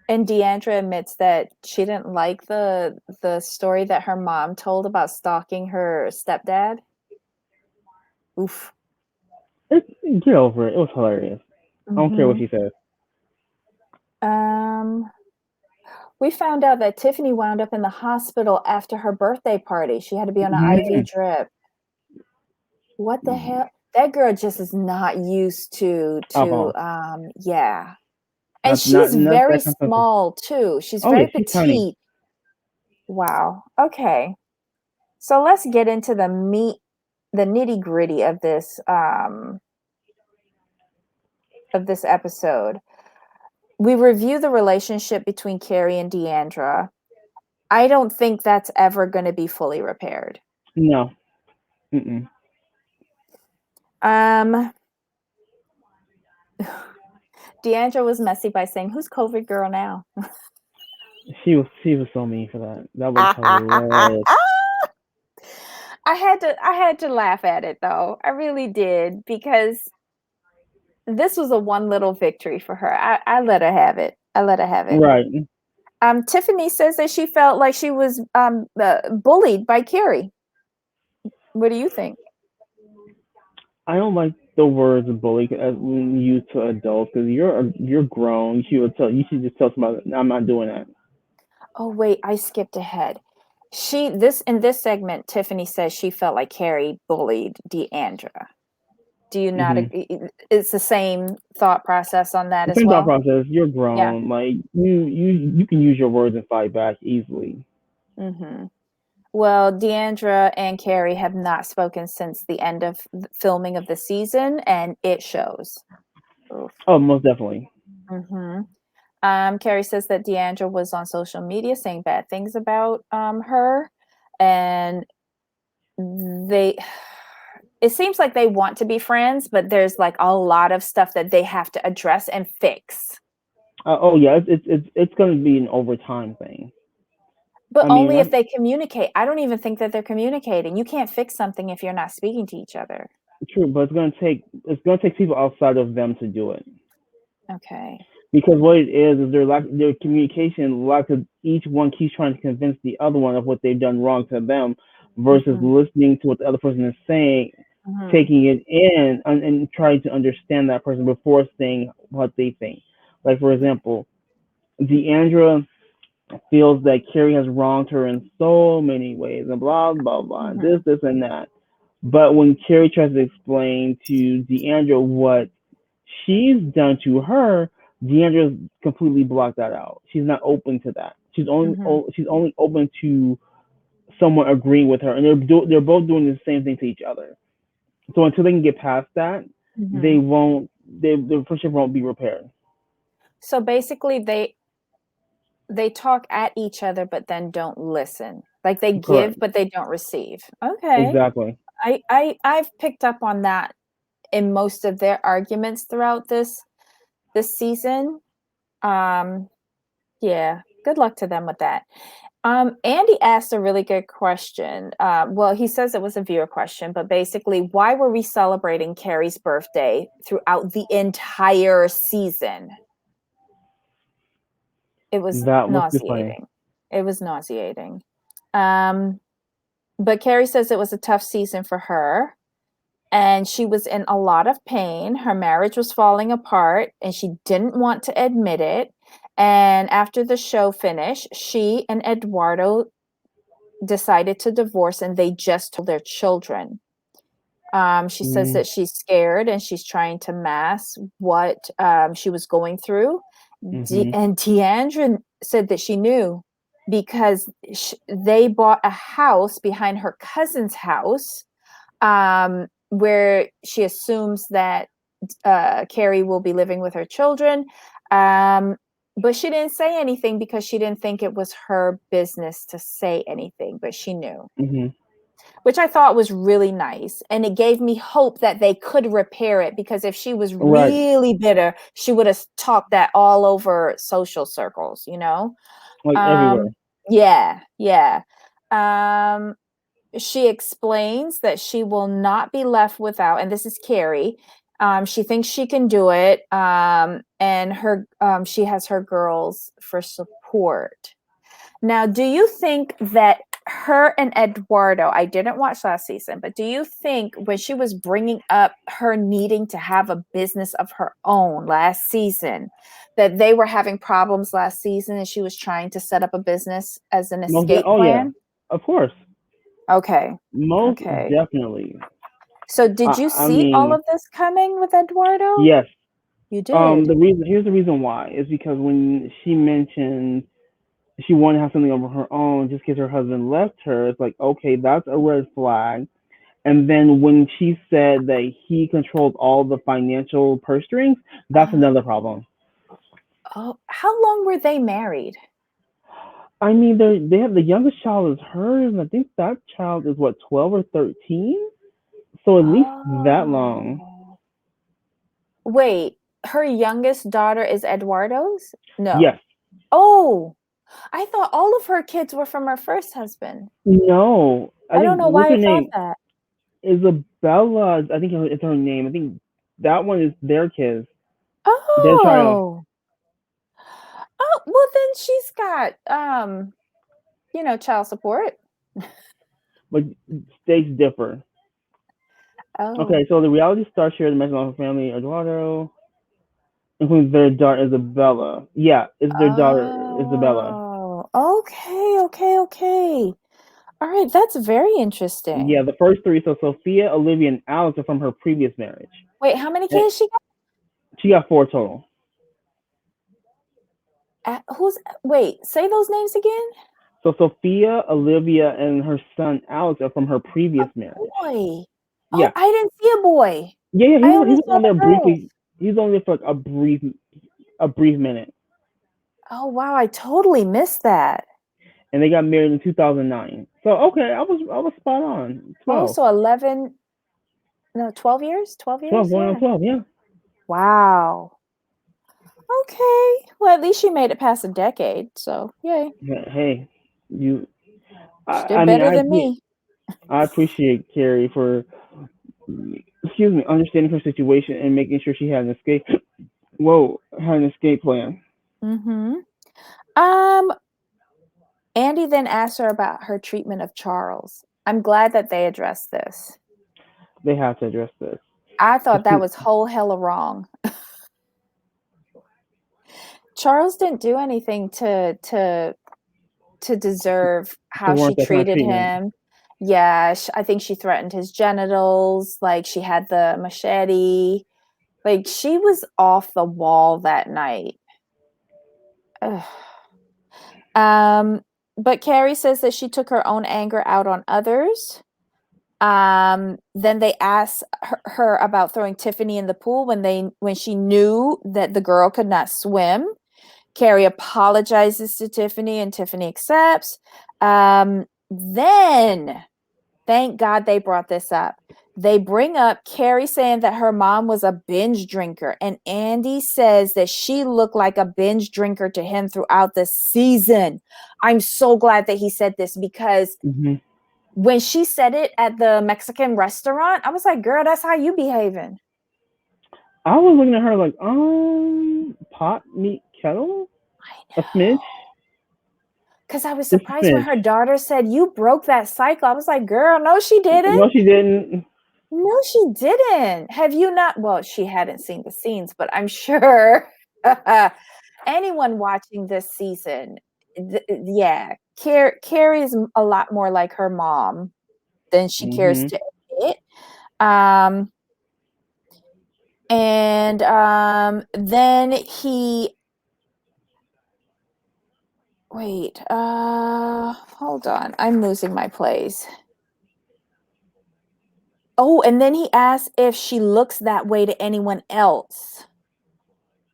and Deandra admits that she didn't like the story that her mom told about stalking her stepdad. Oof. Get over it. It was hilarious. I don't care what Mm-hmm. she says. Um, we found out that Tiffany wound up in the hospital after her birthday party. She had to be on an IV Hmm. drip. What the hell? That girl just is not used to Uh-huh. yeah. And Not she's very that kind of something. small too. She's Oh yeah, very she's tiny. petite. Wow. Okay. So let's get into the nitty-gritty of this episode. We review the relationship between Carrie and Deandra. I don't think that's ever going to be fully repaired. No. Mm-mm. Um, Deandra was messy by saying, "Who's COVID girl now?" She was so mean for that. That was I hilarious. had to laugh at it though. I really did because this was a one little victory for her. I let her have it. I let her have it. Right. Tiffany says that she felt like she was bullied by Carrie. What do you think? I don't like the words bully as when used to adults because you're grown. You should just tell somebody I'm not doing that. Oh wait, I skipped ahead. In this segment, Tiffany says she felt like Carrie bullied Deandra. Do you not Hmm. agree? It's the same thought process on that The as same thought well? process. You're Yeah. grown. Like you can use your words and fight back easily. Hmm. Well, Deandra and Carrie have not spoken since the end of the filming of the season, and it shows. Oof. Oh, most definitely. Hmm. Carrie says that Deandra was on social media saying bad things about her, and they it seems like they want to be friends, but there's like a lot of stuff that they have to address and fix. Oh yeah, it's going to be an overtime thing. But I mean, only if they communicate. I don't even think that they're communicating. You can't fix something if you're not speaking to each other. true, but it's going to take people outside of them to do it. Okay. Because what it is their communication lack of each one keeps trying to convince the other one of what they've done wrong to them versus Mhm. listening to what the other person is saying, Mhm. taking it in and trying to understand that person before saying what they think. Like for example, Deandra feels that Carrie has wronged her in so many ways and blah blah blah and Mhm. this and that. But when Carrie tries to explain to Deandra what she's done to her, Deandra's completely blocked that out. She's not open to that. Mhm. she's only open to someone agreeing with her, and they're both doing the same thing to each other. So until they can get past that, they Mhm. won't. The friendship won't be repaired. So basically they talk at each other but then don't listen. Like they give Correct. but they don't receive. Okay. Exactly. I've picked up on that in most of their arguments throughout this season. Um yeah, good luck to them with that. Andy asked a really good question. Well, he says it was a viewer question, but basically, why were we celebrating Carrie's birthday throughout the entire season? It was That was too funny. nauseating. It was nauseating. Um, but Carrie says it was a tough season for her, and she was in a lot of pain. Her marriage was falling apart, and she didn't want to admit it. And after the show finished, she and Eduardo decided to divorce, and they just told their children. She says Mm-hmm. that she's scared and she's trying to mask what she was going through. Mm-hmm. And Deandra said that she knew because they bought a house behind her cousin's house, where she assumes that Carrie will be living with her children. But she didn't say anything because she didn't think it was her business to say anything, but she knew, Mm-hmm. which I thought was really nice. And it gave me hope that they could repair it, because if she was Right. really bitter, she would have talked that all over social circles, you know? Like everywhere. Um, yeah, yeah. Um, she explains that she will not be left without, and this is Carrie. She thinks she can do it, and she has her girls for support. Now, do you think that her and Eduardo, I didn't watch last season, but do you think when she was bringing up her needing to have a business of her own last season, that they were having problems last season and she was trying to set up a business as an escape Oh yeah. plan? Of course. Okay. Most Okay. definitely. So did you I see all mean, of this coming with Eduardo? yes. You did. The reason Here's the reason why is because when she mentioned she wanted to have something of her own just because her husband left her, it's like, okay, that's a red flag. And then when she said that he controls all the financial purse strings, that's Uh, another problem. oh, how long were they married? I mean, they have the youngest child is hers, and I think that child is what 12 or 13. So at least that long. Oh. Wait, her youngest daughter is Eduardo's? Yes. No. Oh, I thought all of her kids were from her first husband. No. I I don't think know what's why her I thought name? that. Isabella. I think it's her name. I think that one is their kids, their child. Oh. Oh, well then she's got child support. But states differ. Oh. Okay, so the reality star shares the mention of her family. Eduardo includes their daughter Isabella. Yeah, it's their daughter Isabella. Oh. Okay, okay, okay. All right, that's very Yeah, interesting. the first three. So Sophia, Olivia, and Alex are from her previous marriage. Wait, how many And kids she she got four total. got? Wait, say those names again? So Sophia, Olivia, and her son Alex are from her A previous marriage. boy. Oh, Yeah, I didn't see a boy. yeah. I He only was saw on the there girls. briefly. He was only for like a brief minute, Oh, wow, I totally missed that. and they got married in 2009. So okay, I was spot on. Oh, 12, so 11, no, 12 years? 12 12 years? going on Yeah. 12. Yeah. Wow. Okay. Well, at least she made it past a decade. So, yay. Hey, you. She did I mean, better than me. I appreciate Carrie for, excuse me, understanding her situation and making sure she had an escape. Whoa, had an escape plan. Mm-hmm. Um, Andy then asked her about her treatment of Charles. I'm glad that they addressed this. They have to address this. I thought that To was whole hella wrong. Charles didn't do anything to deserve how she warrant that kind of treated treatment. him. Yeah, I think she threatened his genitals. Like she had the machete. Like she was off the wall that night. Ugh. But Carrie says that she took her own anger out on others. Then they asked her about throwing Tiffany in the pool when she knew that the girl could not swim. Carrie apologizes to Tiffany and Tiffany accepts. Then, thank God they brought this up. They bring up Carrie saying that her mom was a binge drinker, and Andy says that she looked like a binge drinker to him throughout the season. I'm so glad that he said this because when she said it at the Mexican restaurant, I was like, girl, that's how you behaving. I was looking at her like, pot, meat, kettle? A smidge? Because I was surprised when her daughter said, you broke that cycle. I was like, girl, no, she didn't. No, she didn't. No, she didn't. Have you not? Well, she hadn't seen the scenes, but I'm sure anyone watching this season, Carrie is a lot more like her mom than she cares to admit. Then he wait, hold on. I'm losing my place. Oh, and then he asks if she looks that way to anyone else.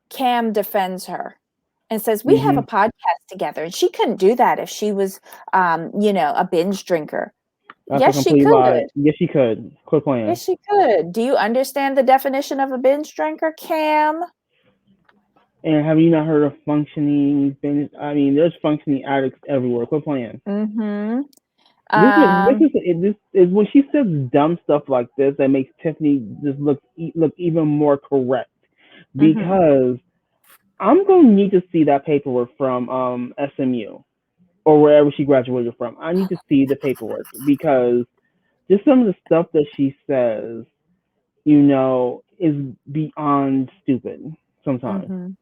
Cam defends her and says, we have a podcast together. And she couldn't do that if she was, a binge drinker. That's yes, a complete she could. lie. Yes, she could. Quit playing. Yes, she could. Do you understand the definition of a binge drinker, Cam? And have you not heard of functioning binge? I mean, there's functioning addicts everywhere. Quit playing. This is when she says dumb stuff like this that makes Tiffany just look even more correct. Because I'm going to need to see that paperwork from SMU or wherever she graduated from. I need to see the paperwork because just some of the stuff that she says, is beyond stupid sometimes.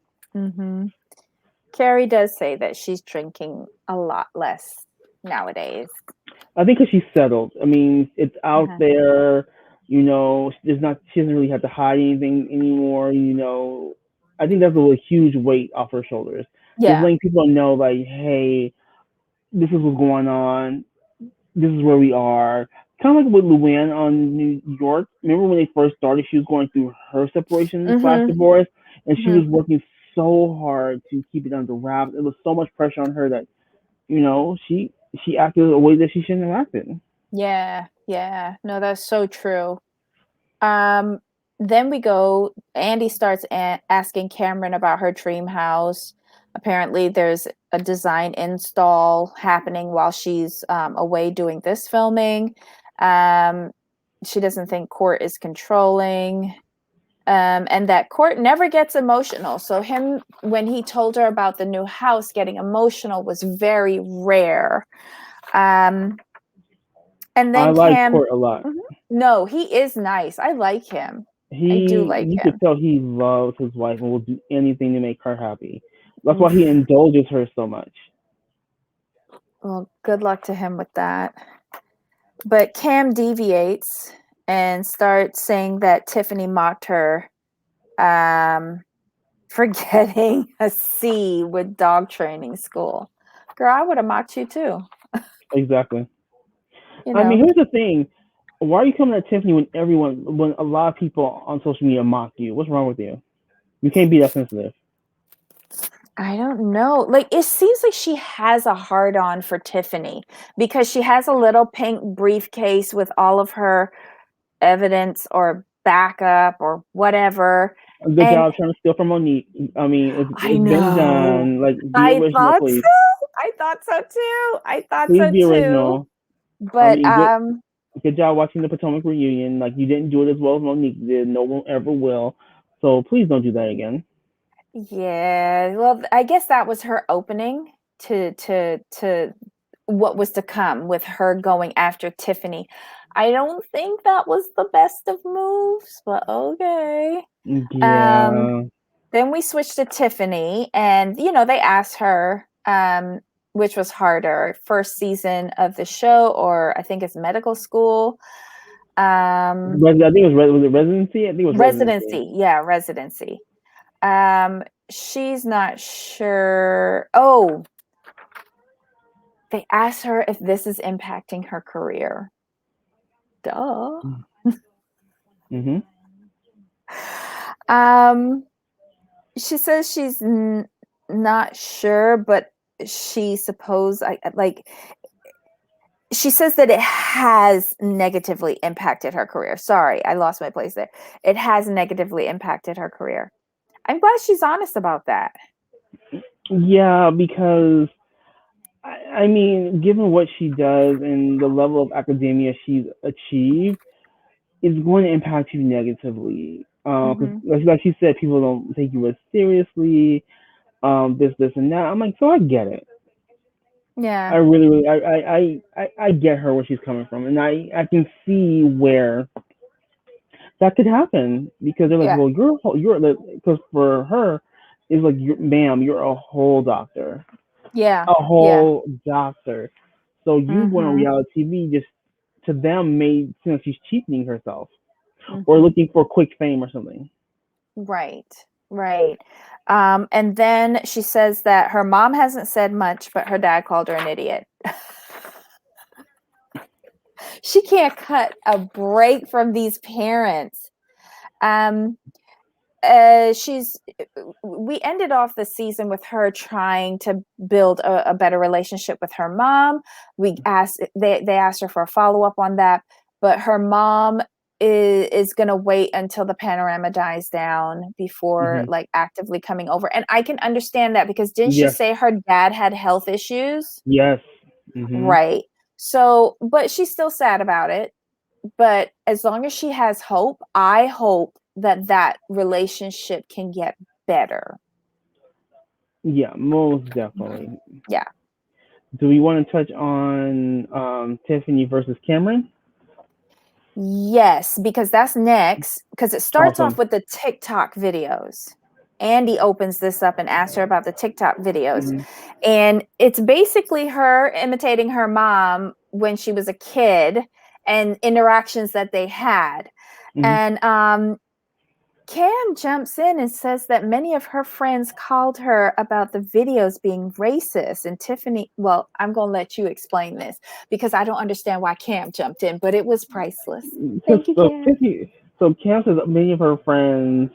Carrie does say that she's drinking a lot less nowadays. I think because she's settled. I mean, it's out there. She doesn't really have to hide anything anymore. I think that's a huge weight off her shoulders. Yeah. Just letting people know, like, hey, this is what's going on. This is where we are. Kind of like with Luann on New York. Remember when they first started, she was going through her separation / divorce, and she was working so hard to keep it under wraps. It was so much pressure on her that, she acted a way that she shouldn't have acted. Yeah. No, that's so true. Then we go, Andy starts asking Cameron about her dream house. Apparently there's a design install happening while she's away doing this filming. She doesn't think Court is controlling. And that Court never gets emotional. So when he told her about the new house, getting emotional was very rare. And then I like Court a lot. No, he is nice. I like him. I do like him. You could tell he loves his wife and will do anything to make her happy. That's why he indulges her so much. Well, good luck to him with that. But Cam deviates and starts saying that Tiffany mocked her for getting a C with dog training school. Girl, I would have mocked you too. Exactly. I mean, here's the thing. Why are you coming at Tiffany when a lot of people on social media mock you? What's wrong with you? You can't be that sensitive. I don't know. Like, it seems like she has a hard on for Tiffany because she has a little pink briefcase with all of her evidence or backup or whatever. Good job trying to steal from Monique. I mean, it's been done. Like, be original, please. I thought so too. Please be original. But good job watching the Potomac reunion. Like, you didn't do it as well as Monique did. No one ever will. So please don't do that again. Yeah. Well, I guess that was her opening to what was to come with her going after Tiffany. I don't think that was the best of moves, but okay. Yeah. Then we switched to Tiffany, and they asked her which was harder, first season of the show, or I think it's medical school. I think it was it residency? I think it was residency. Yeah, residency. She's not sure. Oh, They asked her if this is impacting her career. Duh. Mm-hmm. She says she's not sure, but she she says that it has negatively impacted her career. Sorry, I lost my place there. It has negatively impacted her career. I'm glad she's honest about that. Yeah, because I mean, given what she does and the level of academia she's achieved, it's going to impact you negatively. Because Mm-hmm. like she said, people don't take you as seriously. This, and that. I'm like, so I get it. I Yeah. really, really, I get her where she's coming from, and I can see where that could happen because they're like, Yeah. well, you're because for her, it's like, ma'am, you're a whole doctor, Yeah. a Yeah. whole doctor. So you going on Mm-hmm. reality TV just to them made seem like she's cheapening herself or Mm-hmm. looking for quick fame or something. Right. Right. And then she says that her mom hasn't said much, but her dad called her an idiot. She can't cut a break from these parents. Um, she's we ended off the season with her trying to build a better relationship with her mom. They asked her for a follow-up on that, but her mom is going to wait until the panorama dies down before Hmm. like actively coming over. And I can understand that because didn't she Yes, say her dad had health issues? yes. Hmm. Right. So, but she's still sad about it. But as long as she has hope, I hope that that relationship can get better. Yeah, most definitely. Yeah. Do we want to touch on Tiffany versus Cameron? Yes, because that's next. Because it starts off Awesome. with the TikTok videos. Andy opens this up and asks her about the TikTok videos. Hmm. And it's basically her imitating her mom when she was a kid and interactions that they had. Hmm. And Cam jumps in and says that many of her friends called her about the videos being racist. And Tiffany, well, I'm going to let you explain this because I don't understand why Cam jumped in, but it was priceless. Thank you, So Cam. Tiffany, so Cam says that many of her friends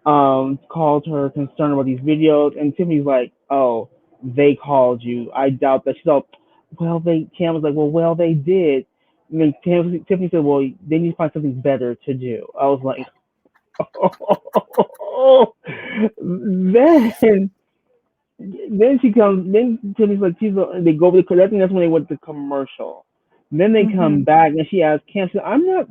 called her concerned about these videos, and Tiffany's like, "Oh, they called you. I doubt that." She's like, "Well, they." Cam was like, "Well, they did." And then Tiffany said, "Well, they need to find something better to do." I was like, "Oh." Then she comes. Then Tiffany's like, They go over the. I think that's when they went to commercial. Then they come Mm-hmm. back, and she asks Cam, "I'm not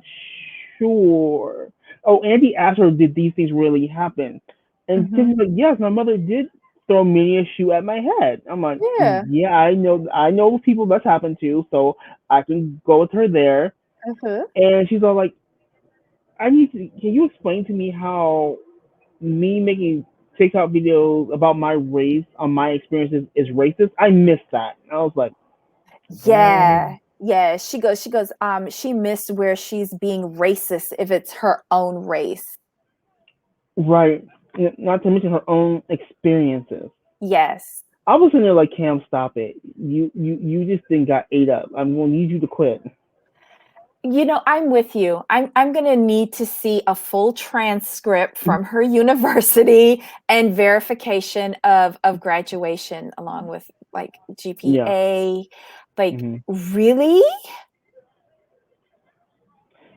sure." Oh, Andy asked her, "Did these things really happen?" And Mm-hmm. Tiffany's like, "Yes, my mother did throw many a shoe at my head." I'm like, Yeah. "Yeah, I know people that's happened to, so I can go with her there." Uh-huh. And she's all like, "I need to. Can you explain to me how me making TikTok videos about my race on my experiences is racist?" I missed that. I was like, "Oh, Yeah. Yeah. She missed where she's being racist if it's her own race. right." Not to mention her own experiences. Yes. I was in there like, Cam, stop it. You just then got ate up. I'm gonna need you to quit. I'm with you. I'm going to need to see a full transcript from her university and verification of graduation along with like Yeah. GPA. Like, Hmm. really?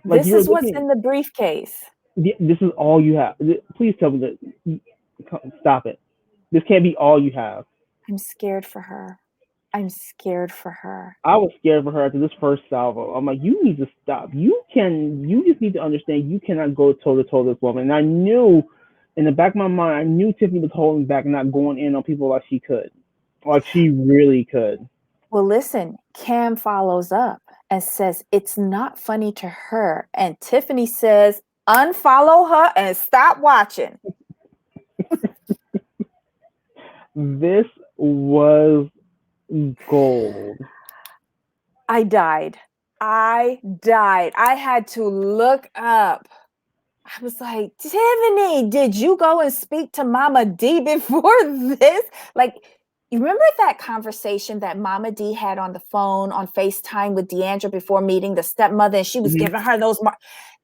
Like This you're is what's looking. in the briefcase. This is all you have. Please tell me that. Stop it. This can't be all you have. I'm scared for her. I'm scared for her. I was scared for her after this first salvo. I'm like, you need to stop. You just need to understand you cannot go toe to toe with this woman. And I knew in the back of my mind, I knew Tiffany was holding back and not going in on people like she could. Like she really could. Well, listen, Cam follows up and says it's not funny to her. And Tiffany says, unfollow her and stop watching. This was gold. I died. I died. I had to look up. I was like, Tiffany, did you go and speak to Mama D before this? Like, You remember that conversation that Mama D had on the phone on FaceTime with Deandra before meeting the stepmother, and she was Mhm. giving her those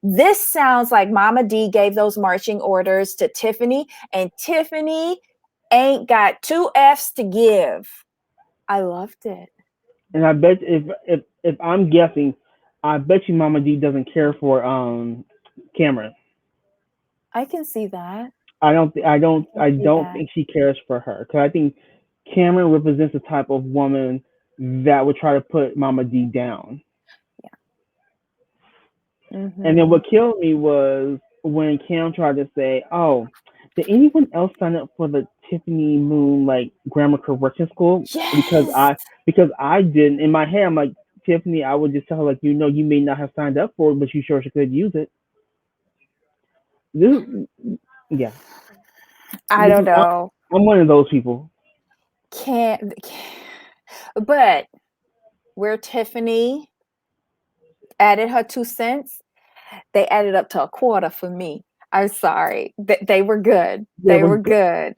this sounds like Mama D gave those marching orders to Tiffany, and Tiffany ain't got 2 F's to give. I loved it. And I bet if I'm guessing, I bet you Mama D doesn't care for Cameron. I can see that. I I can see don't that. think she cares for her because I think Cameron represents the type of woman that would try to put Mama D down. And then Mhm. what killed me was when Cam tried to say, "Oh, did anyone else sign up for the Tiffany Moon like grammar correction school?" Because Yes. I didn't. In my head, I'm like, Tiffany, I would just tell her like, you may not have signed up for it, but you sure she could use it. This, yeah, I this don't is know. I'm one of those people. Can't but where Tiffany added her 2 cents, they added up to a quarter for me. I'm sorry. They were good. Yeah, They but were good.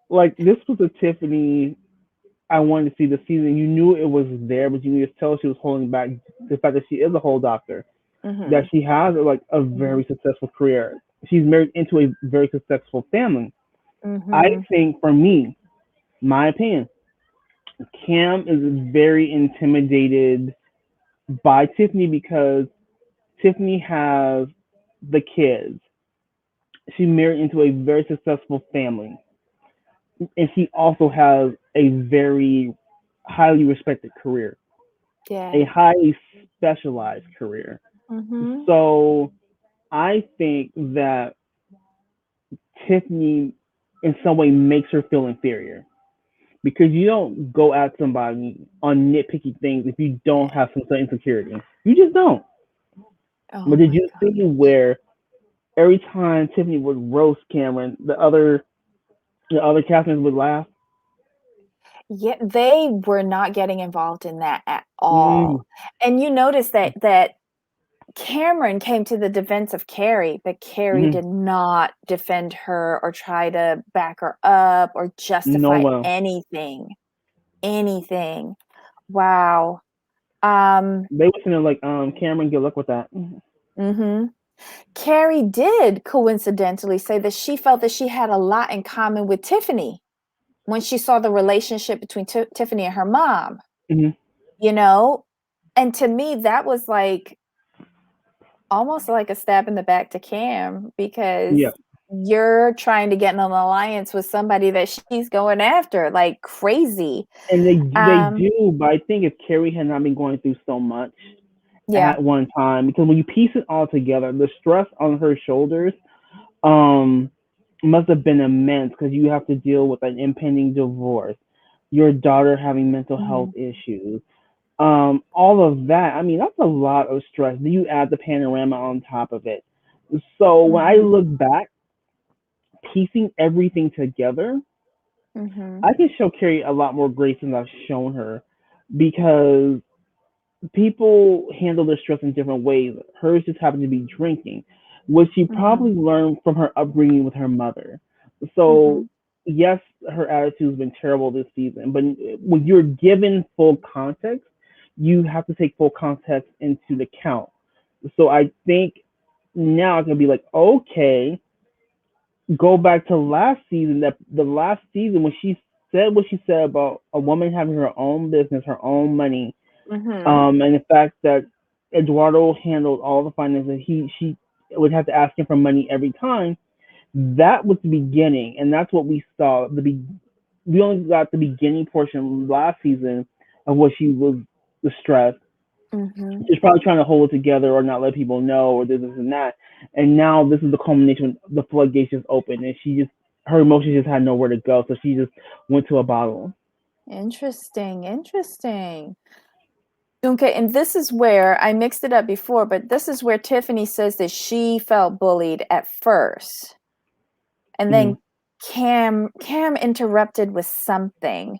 like this was a Tiffany I wanted to see the season. You knew it was there, but you could tell she was holding back the fact that she is a whole doctor. That Mhm. she has like a Mhm. very successful career. She's married into a very successful family. I Mhm. think for me, my opinion, Cam is very intimidated by Tiffany because Tiffany has the kids. She married into a very successful family. And she also has a very highly respected career, a Yeah. highly specialized career. Mhm. So I think that Tiffany in some way makes her feel inferior because you don't go at somebody on nitpicky things if you don't have some sort of insecurity. You just don't. Oh But did my you god. see where every time Tiffany would roast Cameron, the other castmates would laugh? Yeah, they were not getting involved in that at Mm, all. And you notice that Cameron came to the defense of Carrie, but Carrie mm-hmm. did not defend her or try to back her up or No, justify well, anything. Anything. Wow. Um, they were saying like, Cameron, good luck with that. mhm. Carrie did coincidentally say that she felt that she had a lot in common with Tiffany when she saw the relationship between Tiffany and her mom, Mm-hmm. you know? And to me, that was like almost like a stab in the back to Cam because Yeah, you're trying to get in an alliance with somebody that she's going after like crazy. and they Um, do, but I think if Carrie had not been going through so much yeah. at one time, because when you piece it all together, the stress on her shoulders um must have been immense because you have to deal with an impending divorce, your daughter having mental health Mhm. issues, all of that. I mean, that's a lot of stress. Then you add the panorama on top of it. So when I Mhm. look back, piecing everything together, Mhm. I can show Carrie a lot more grace than I've shown her because people handle their stress in different ways. Hers just happened to be drinking, which she Mhm. probably learned from her upbringing with her mother. So, Mhm. yes, her attitude has been terrible this season, but when you're given full context, you have to take full context into the count. So, I think now I can be like, okay, go back to last season, that the last season when she said what she said about a woman having her own business, her own money, Mhm. and the fact that Eduardo handled all the finances, she would have to ask him for money every time. That was the beginning, and that's what we saw. We only got the beginning portion last season of what she was the stress. Mhm. She's probably trying to hold it together or not let people know or this and that. And now this is the culmination. The floodgates just opened, and her emotions just had nowhere to go, so she just went to a bottle. Interesting. Interesting. Okay, and this is where I mixed it up before, but this is where Tiffany says that she felt bullied at first. And Mm-hmm. then Cam interrupted with something.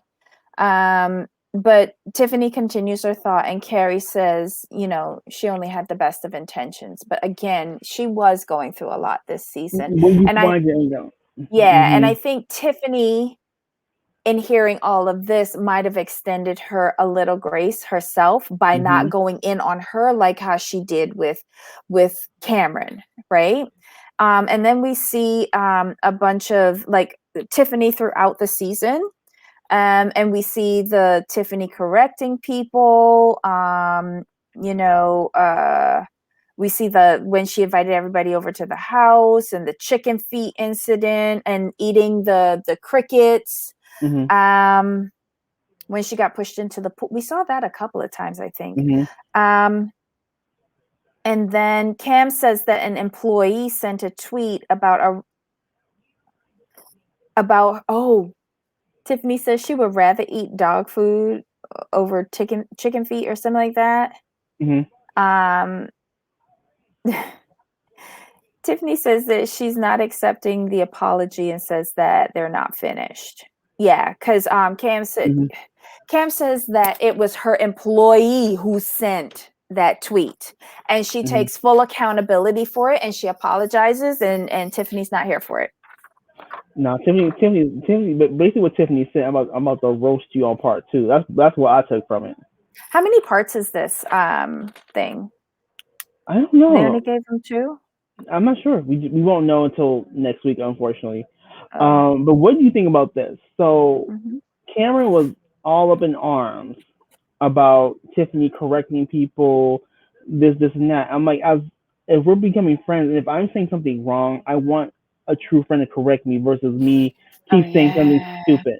But Tiffany continues her thought, and Carrie says, she only had the best of intentions. But again, she was going through a lot this season. When you And I find it, you know. yeah, and Mm-hmm. I think Tiffany in hearing all of this, might have extended her a little grace herself by not going in on her like how she did with Cameron, right? And then we see a bunch of like Tiffany throughout the season. And we see the Tiffany correcting people. We see when she invited everybody over to the house, and the chicken feet incident, and eating the crickets. When she got pushed into the pool, we saw that a couple of times, I think. And then Cam says that an employee sent a tweet about Tiffany says she would rather eat dog food over chicken feet or something like that. Tiffany says that she's not accepting the apology and says that they're not finished. Yeah, because Cam says that it was her employee who sent that tweet, and she takes full accountability for it, and she apologizes, and Tiffany's not here for it. No, Tiffany. But basically, what Tiffany said, I'm about to roast you on part 2. That's what I took from it. How many parts is this thing? I don't know. They only gave them 2. I'm not sure. We won't know until next week, unfortunately. But what do you think about this? So Cameron was all up in arms about Tiffany correcting people, this and that. I'm like, if we're becoming friends, and if I'm saying something wrong, I want a true friend to correct me versus me keep saying something stupid.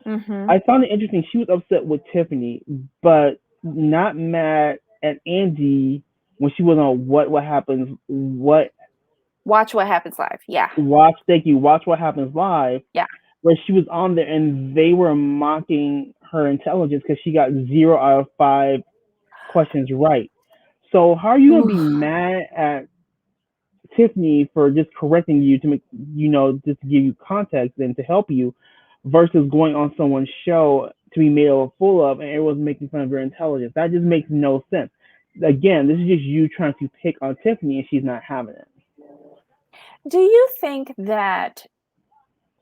I found it interesting. She was upset with Tiffany, but not mad at Andy when she was on Watch What Happens Live. Yeah. Watch What Happens Live. Yeah. Where she was on there and they were mocking her intelligence because she got 0 out of 5 questions right. So how are you gonna be mad at Tiffany for just correcting you to make just to give you context and to help you, versus going on someone's show to be made a fool of and everyone's making fun of your intelligence? That just makes no sense. Again, this is just you trying to pick on Tiffany and she's not having it. Do you think that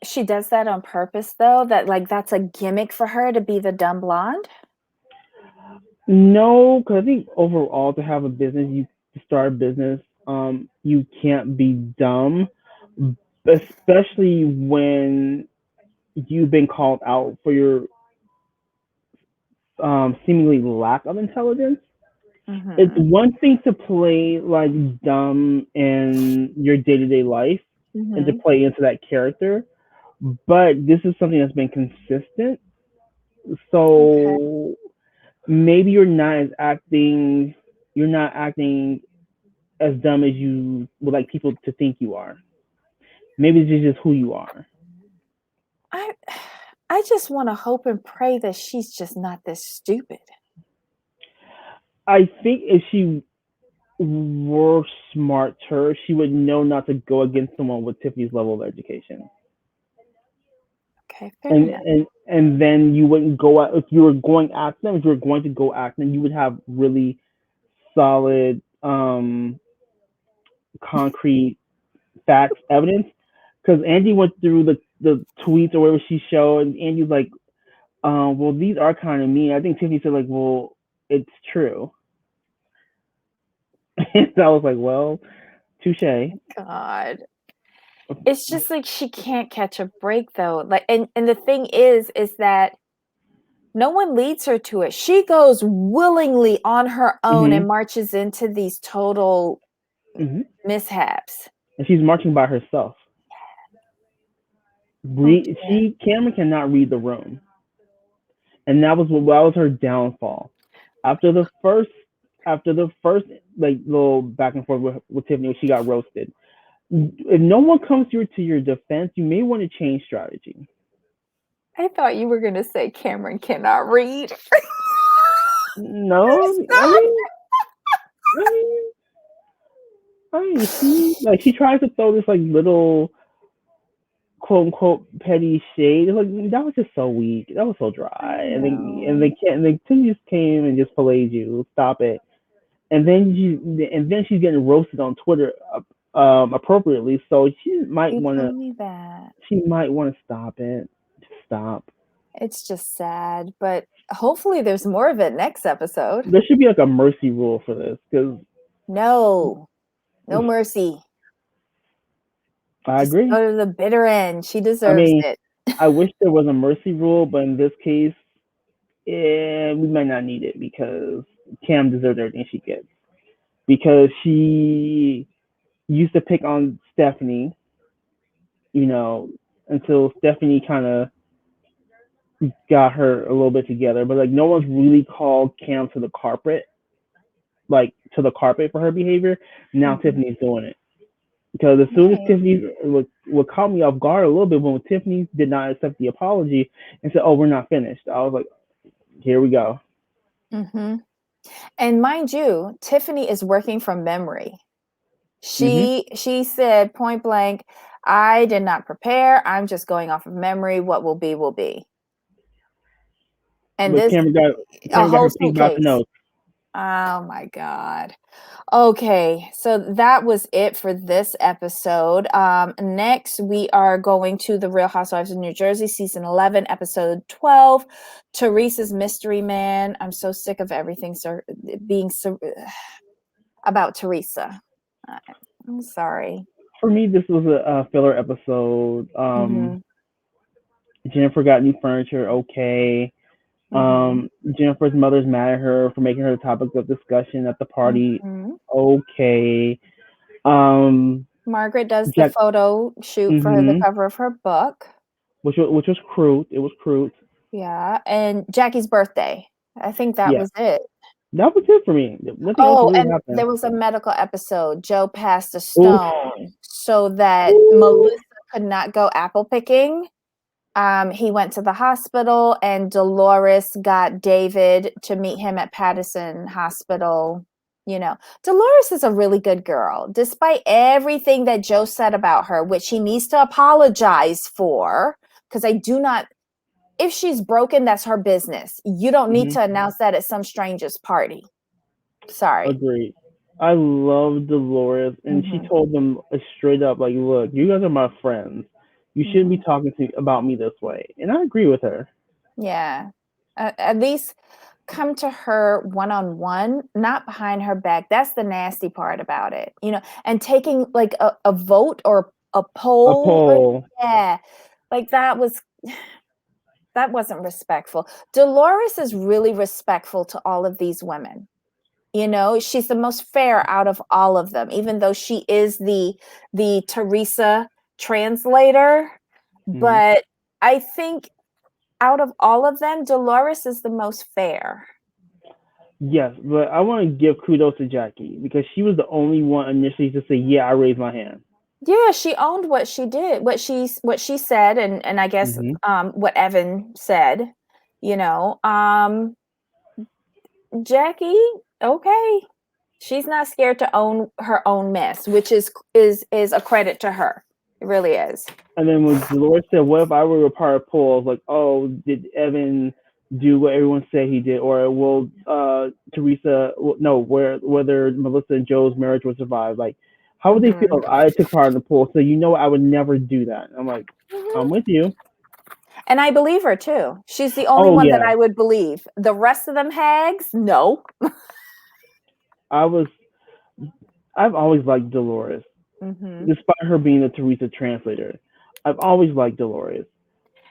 she does that on purpose, though? That that's a gimmick for her to be the dumb blonde? No, because I think overall to have a business, you start a business, you can't be dumb, especially when you've been called out for your seemingly lack of intelligence. It's one thing to play like dumb in your day-to-day life and to play into that character, but this is something that's been consistent. So maybe you're not acting as dumb as you would like people to think you are. Maybe it's just who you are. I just want to hope and pray that she's just not this stupid. I think if she were smarter, she would know not to go against someone with Tiffany's level of education. Okay, fair enough. And then you wouldn't go at, if you were going at them, if you were going to go at them, you would have really solid, concrete facts, evidence. Because Angie went through the tweets or whatever she showed, and Angie's like, well, these are kind of mean. I think Tiffany said like, well, it's true. And I was like, well, touche. God. It's just like she can't catch a break, though. And the thing is that no one leads her to it. She goes willingly on her own and marches into these total mishaps. And she's marching by herself. Cameron cannot read the room, and that was her downfall. After the first like little back and forth with Tiffany, she got roasted. If no one comes to your defense, you may want to change strategy. I thought you were going to say Cameron cannot read. No, I mean, she tries to throw this like little quote unquote petty shade. Like that was just so weak. That was so dry. And they just came and just filleted you. Stop it. And then she's getting roasted on Twitter appropriately. So she might want to. She might want to stop it. Just stop. It's just sad, but hopefully there's more of it next episode. There should be like a mercy rule for this because No mercy. I Just agree. go to the bitter end. She I deserves mean, it. I wish there was a mercy rule, but in this case, we might not need it because Cam deserves everything she gets. Because she used to pick on Stephanie, until Stephanie kind of got her a little bit together. But like, no one's really called Cam to the carpet, for her behavior. Now Tiffany's doing it. Because as soon as Right. Tiffany what caught me off guard a little bit when Tiffany did not accept the apology and said, "Oh, we're not finished." I was like, "Here we go." Mm-hmm. And mind you, Tiffany is working from memory. hmm She said point blank, I did not prepare. I'm just going off of memory. What will be will be. And But this a Cameron got whole her peek about the suitcase. nose. Oh my God. Okay, so that was it for this episode. Next, we are going to The Real Housewives of New Jersey, season 11, episode 12, Teresa's Mystery Man. I'm so sick of everything about Teresa. I'm sorry. For me, this was a filler episode. Mm-hmm. Jennifer got new furniture. Okay. Mm-hmm. Jennifer's mother's mad at her for making her the topic of discussion at the party. Mm-hmm. Okay. Um, Margaret does the Jack. photo shoot for the hmm cover of her book. which was crude. It was crude. Yeah, and Jackie's birthday. I think that Yeah, was it. that was it for me. Nothing else Oh, really and happened. there was a medical episode. Joe passed a Oof. stone so that Ooh. Melissa could not go apple picking. He went to the hospital, and Dolores got David to meet him at Patterson Hospital. Dolores is a really good girl, despite everything that Joe said about her, which he needs to apologize for. Because I do not, if she's broken, that's her business. You don't need hmm to announce that at some stranger's party. Sorry. Agreed. I love Dolores, and she Mm-hmm. told them straight up, like, "Look, you guys are my friends. You shouldn't be Mm-hmm. talking about me this way." And I agree with her. Yeah. At least come to her one-on-one, not behind her back. That's the nasty part about it. And taking like a vote or a A poll. poll. Yeah. Like that wasn't respectful. Dolores is really respectful to all of these women. She's the most fair out of all of them, even though she is the Teresa translator. hmm But I think out of all of them, Dolores is the most fair. Yes, but I want to give kudos to Jackie because she was the only one initially to say, "Yeah, I raised my hand." Yeah, she owned what she did, what she said, and I guess hmm what Evan said. You know, Jackie, okay, she's not scared to own her own mess, which is a credit to her. It really is. And then when Dolores said, "What if I were a part of poll?" I was like, "Oh, did Evan do what everyone said he did, or will Teresa? No, whether Melissa and Joe's marriage will survive? Like, how would they feel Hmm. if I took part in the poll?" So I would never do that. I'm like, I'm with you. And I believe her too. She's the only Oh one that yeah, I would believe. The rest of them hags, no. I was. I've always liked Dolores, Hmm. despite her being the Teresa translator. I've always liked Dolores.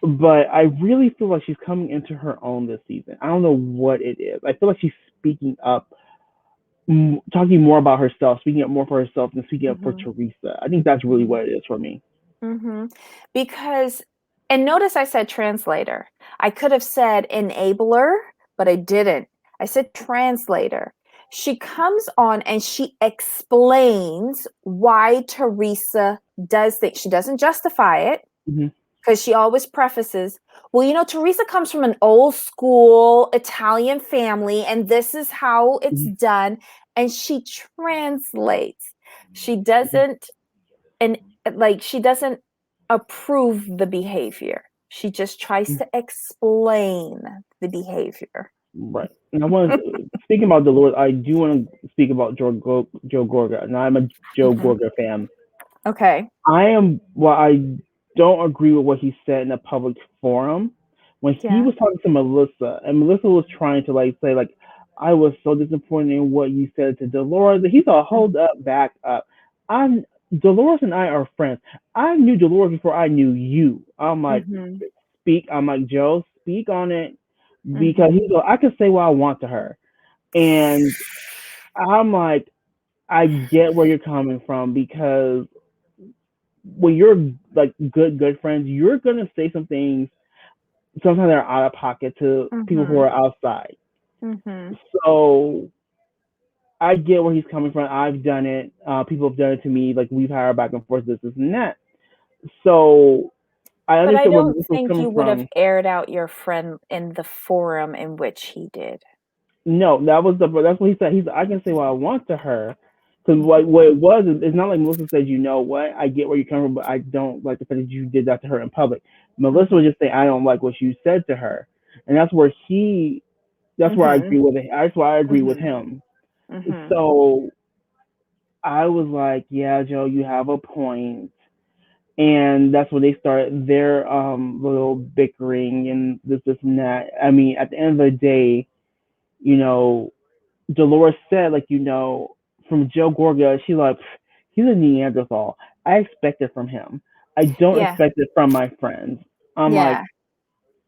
But I really feel like she's coming into her own this season. I don't know what it is. I feel like she's speaking up, talking more about herself, speaking up more for herself than speaking up for Hmm. Teresa. I think that's really Hmm. what it is for me. Hmm. Because, and notice I said translator. I could have said enabler, but I didn't. I said translator. She comes on and she explains why Teresa does things. She doesn't justify it hmm because she always prefaces, well, Teresa comes from an old school Italian family, and this is how it's hmm done. And she translates. She doesn't and like she doesn't approve the behavior. She just tries to explain the behavior. Right. And I want to, speaking about Dolores, I do want to speak about Joe Gorga. And I'm a Joe Mhm. Gorga fan. Okay. I don't agree with what he said in a public forum, when he Yeah. was talking to Melissa, and Melissa was trying to like say like, I was so disappointed in what you said to Dolores. He's a hold up, back up. I'm Dolores and I are friends. I knew Dolores before I knew you. I'm like, Mm-hmm. speak. I'm like, Joe, speak on it, because Mm-hmm. he go, I can say what I want to her, and I'm like, I get where you're coming from, because when you're like good friends, you're gonna say some things sometimes they're out of pocket to people who Mm-hmm. are outside. Mm-hmm. So I get where he's coming from. I've done it. People have done it to me. Like we've had our back and forth, this and that. So I But I understand where don't this was think coming you would have from. aired out your friend in the forum in which he did. No, that's what he said. He's I can say what I want to her. Because Mhm. what it was, it's not like Melissa said, you know what, I get where you're coming from, but I don't like the fact that you did that to her in public. Melissa Mhm. was just saying, I don't like what you said to her. And that's where I Mhm. agree with it. That's why I agree with Mhm. him. Mhm. So I was like, yeah, Joe, you have a point. And that's when they start their little bickering and this and that. I mean, at the end of the day, you know, Dolores said, like, from Joe Gorga, she's like, he's a Neanderthal. I expect it from him. I don't Yeah. expect it from my friends. I'm like, Yeah.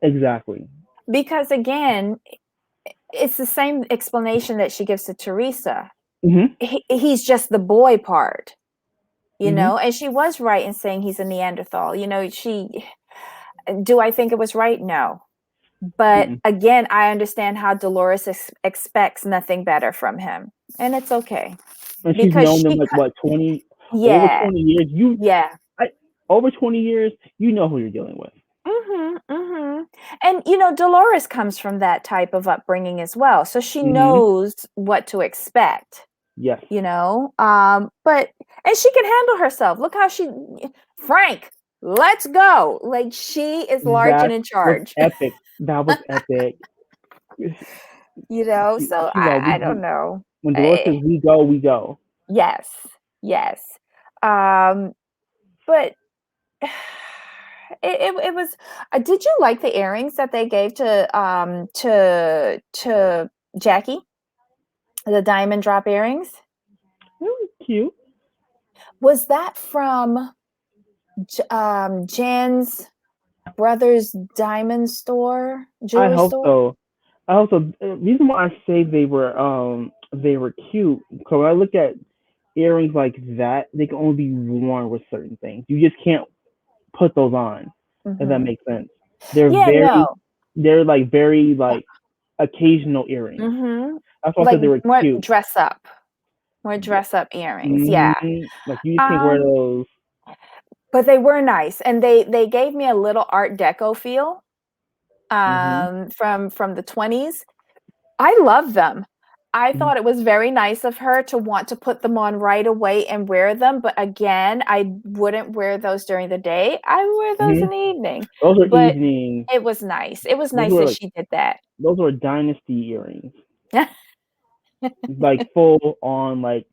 exactly. Because again, it's the same explanation that she gives to Teresa. Mhm. He's just the boy part, Mhm. and she was right in saying he's a Neanderthal. Do I think it was right? No. But Mm-mm. again, I understand how Dolores expects nothing better from him. And it's okay And she's because known them like what 20, over yeah, 20 years. yeah. I, over 20 years. You know who you're dealing with. Mhm, mhm. And Dolores comes from that type of upbringing as well, so she Mhm. knows what to expect, Yes. but and she can handle herself. Look how Frank, let's go. Like she is large and That in was charge. epic. That was epic. So She's like, I don't know. when Dolores says Eh, we go, we go. yes. Yes. Um, but it was did you like the earrings that they gave to Jackie? The diamond drop earrings? That was cute. Was that from Jan's brother's diamond store, I jewelry hope store? so. I hope so. Reason why I say they were cute, because when I look at earrings like that, they can only be worn with certain things. You just can't put those on. If that Mhm. makes sense. They're Yeah, very, no. they're like very like occasional earrings. Mhm. That's why I Like said they were more cute. dress up. More Yeah. dress up earrings. Yeah. Like you just can't wear Um those. but they were nice and they gave me a little art deco feel Mhm. from the 20s. I love them. I Mhm. thought it was very nice of her to want to put them on right away and wear them, but again, I wouldn't wear those during the day. I would wear those in Mhm. the evening. Those are But evening. it was nice. It was Those nice were that like she did that. those were dynasty earrings. Like full on like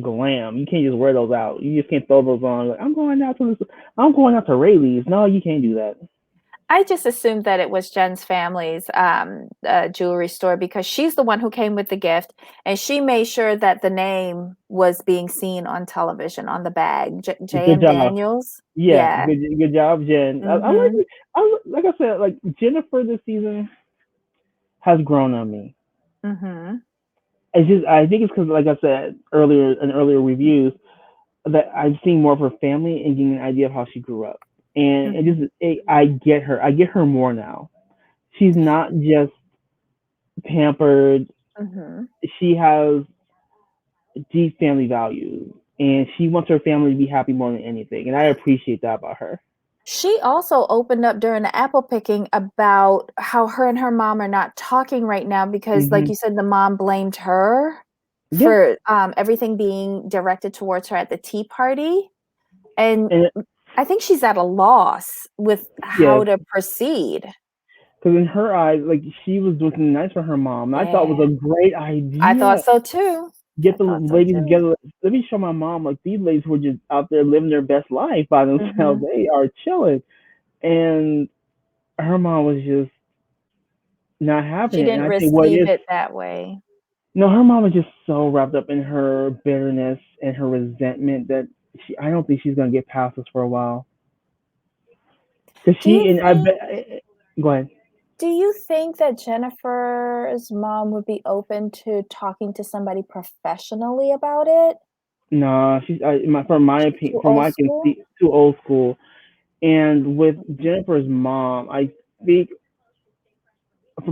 glam. You can't just wear those out. You just can't throw those on. Like I'm going out to Rayleigh's. No, you can't do that. I just assumed that it was Jen's family's jewelry store because she's the one who came with the gift, and she made sure that the name was being seen on television on the bag. Good J.M. job. Daniels. Yeah, Yeah. good job, Jen. I like Mhm. it. Like I said, like Jennifer this season has grown on me. Mhm. I think it's because, like I said earlier in earlier reviews, that I've seen more of her family and getting an idea of how she grew up, and Mhm. I get her. I get her more now. She's not just pampered. Mhm. She has deep family values, and she wants her family to be happy more than anything, and I appreciate that about her. She also opened up during the apple picking about how her and her mom are not talking right now because, like Hmm. you said, the mom blamed her Yeah, for everything being directed towards her at the tea party. And and I think she's at a loss with yes, how to proceed. because in her eyes, like she was doing something nice for her mom, and I thought it Yeah, was a great I thought idea. so too. Get I the thought so ladies too. together. Let me show my mom, like, these ladies were just out there living their best life by themselves. Mhm. They are chilling, and her mom was just not having She it. And didn't I think what it receive is, it that way. no, her mom was just so wrapped up in her bitterness and her resentment that I don't think she's gonna get past this for a while. Cause Do you I think bet, go ahead. do you think that Jennifer's mom would be open to talking to somebody professionally about it? Nah, from my She's opinion, too from old what I can school? see, too old school. And with Jennifer's mom, I think,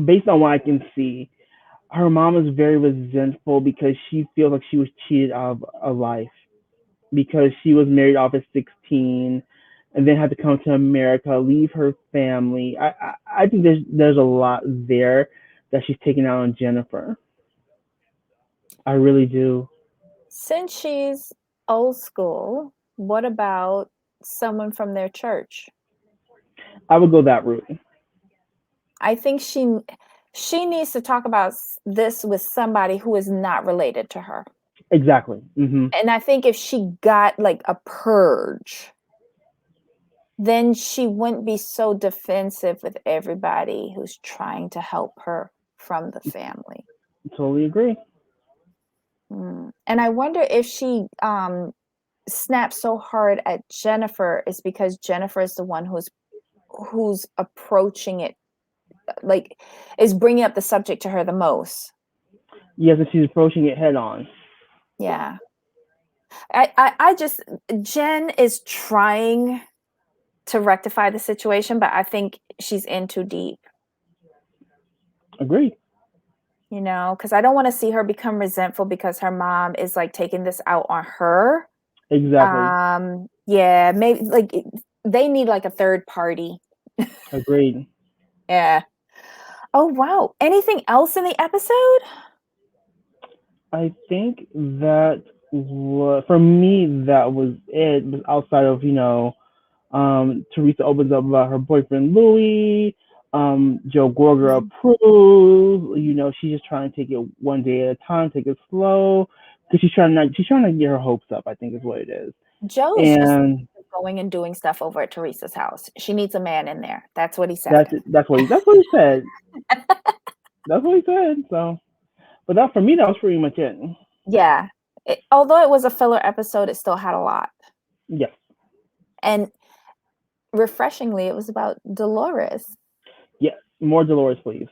based on what I can see, her mom is very resentful because she feels like she was cheated out of a life because she was married off at 16 and then had to come to America, leave her family. I think there's a lot there that she's taking out on Jennifer. I really do. Since she's old school, what about someone from their church? I would go that route. I think she needs to talk about this with somebody who is not related to her. Exactly. Hmm. And I think if she got like a purge, then she wouldn't be so defensive with everybody who's trying to help her from the family. Totally agree. And I wonder if she snaps so hard at Jennifer is because Jennifer is the one who's approaching it, like is bringing up the subject to her the most. Yes, and she's approaching it head on. Yeah. I just Jen is trying to rectify the situation, but I think she's in too deep, Agreed. because I don't want to see her become resentful because her mom is like taking this out on her. Exactly. Yeah, maybe like they need like a third party. Agreed. Yeah. Oh wow. Anything else in the episode? I think that for me that was it. Outside of Teresa opens up about her boyfriend Louis. Joe Gorga approves. She's just trying to take it one day at a time, take it slow, because she's trying to get her hopes up. I think is what it is. Joe is just And going and doing stuff over at Teresa's house. She needs a man in there. That's what he said. that's what he said. That's what he said. So, but that for me that was pretty much it. Yeah. Although it was a filler episode, it still had a lot. Yes. And refreshingly, it was about Dolores. Yes. More Dolores, please.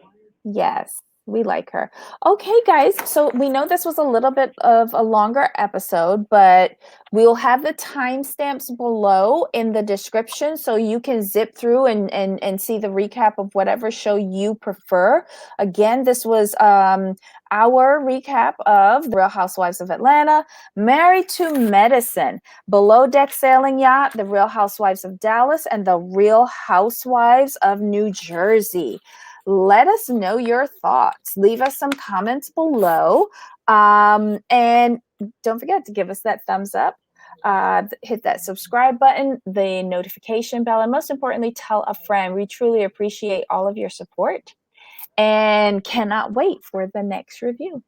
Yes, we like her. Okay, guys. So we know this was a little bit of a longer episode, but we'll have the timestamps below in the description so you can zip through and see the recap of whatever show you prefer. Again, this was our recap of The Real Housewives of Atlanta, Married to Medicine, Below Deck Sailing Yacht, The Real Housewives of Dallas, and The Real Housewives of New Jersey. Let us know your thoughts. Leave us some comments below. And don't forget to give us that thumbs up. Hit that subscribe button, the notification bell, and most importantly, tell a friend. We truly appreciate all of your support and cannot wait for the next review.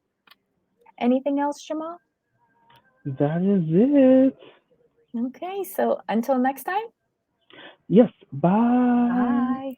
Anything else, Jamal? That is it. Okay, so until next time. Yes. Bye. Bye.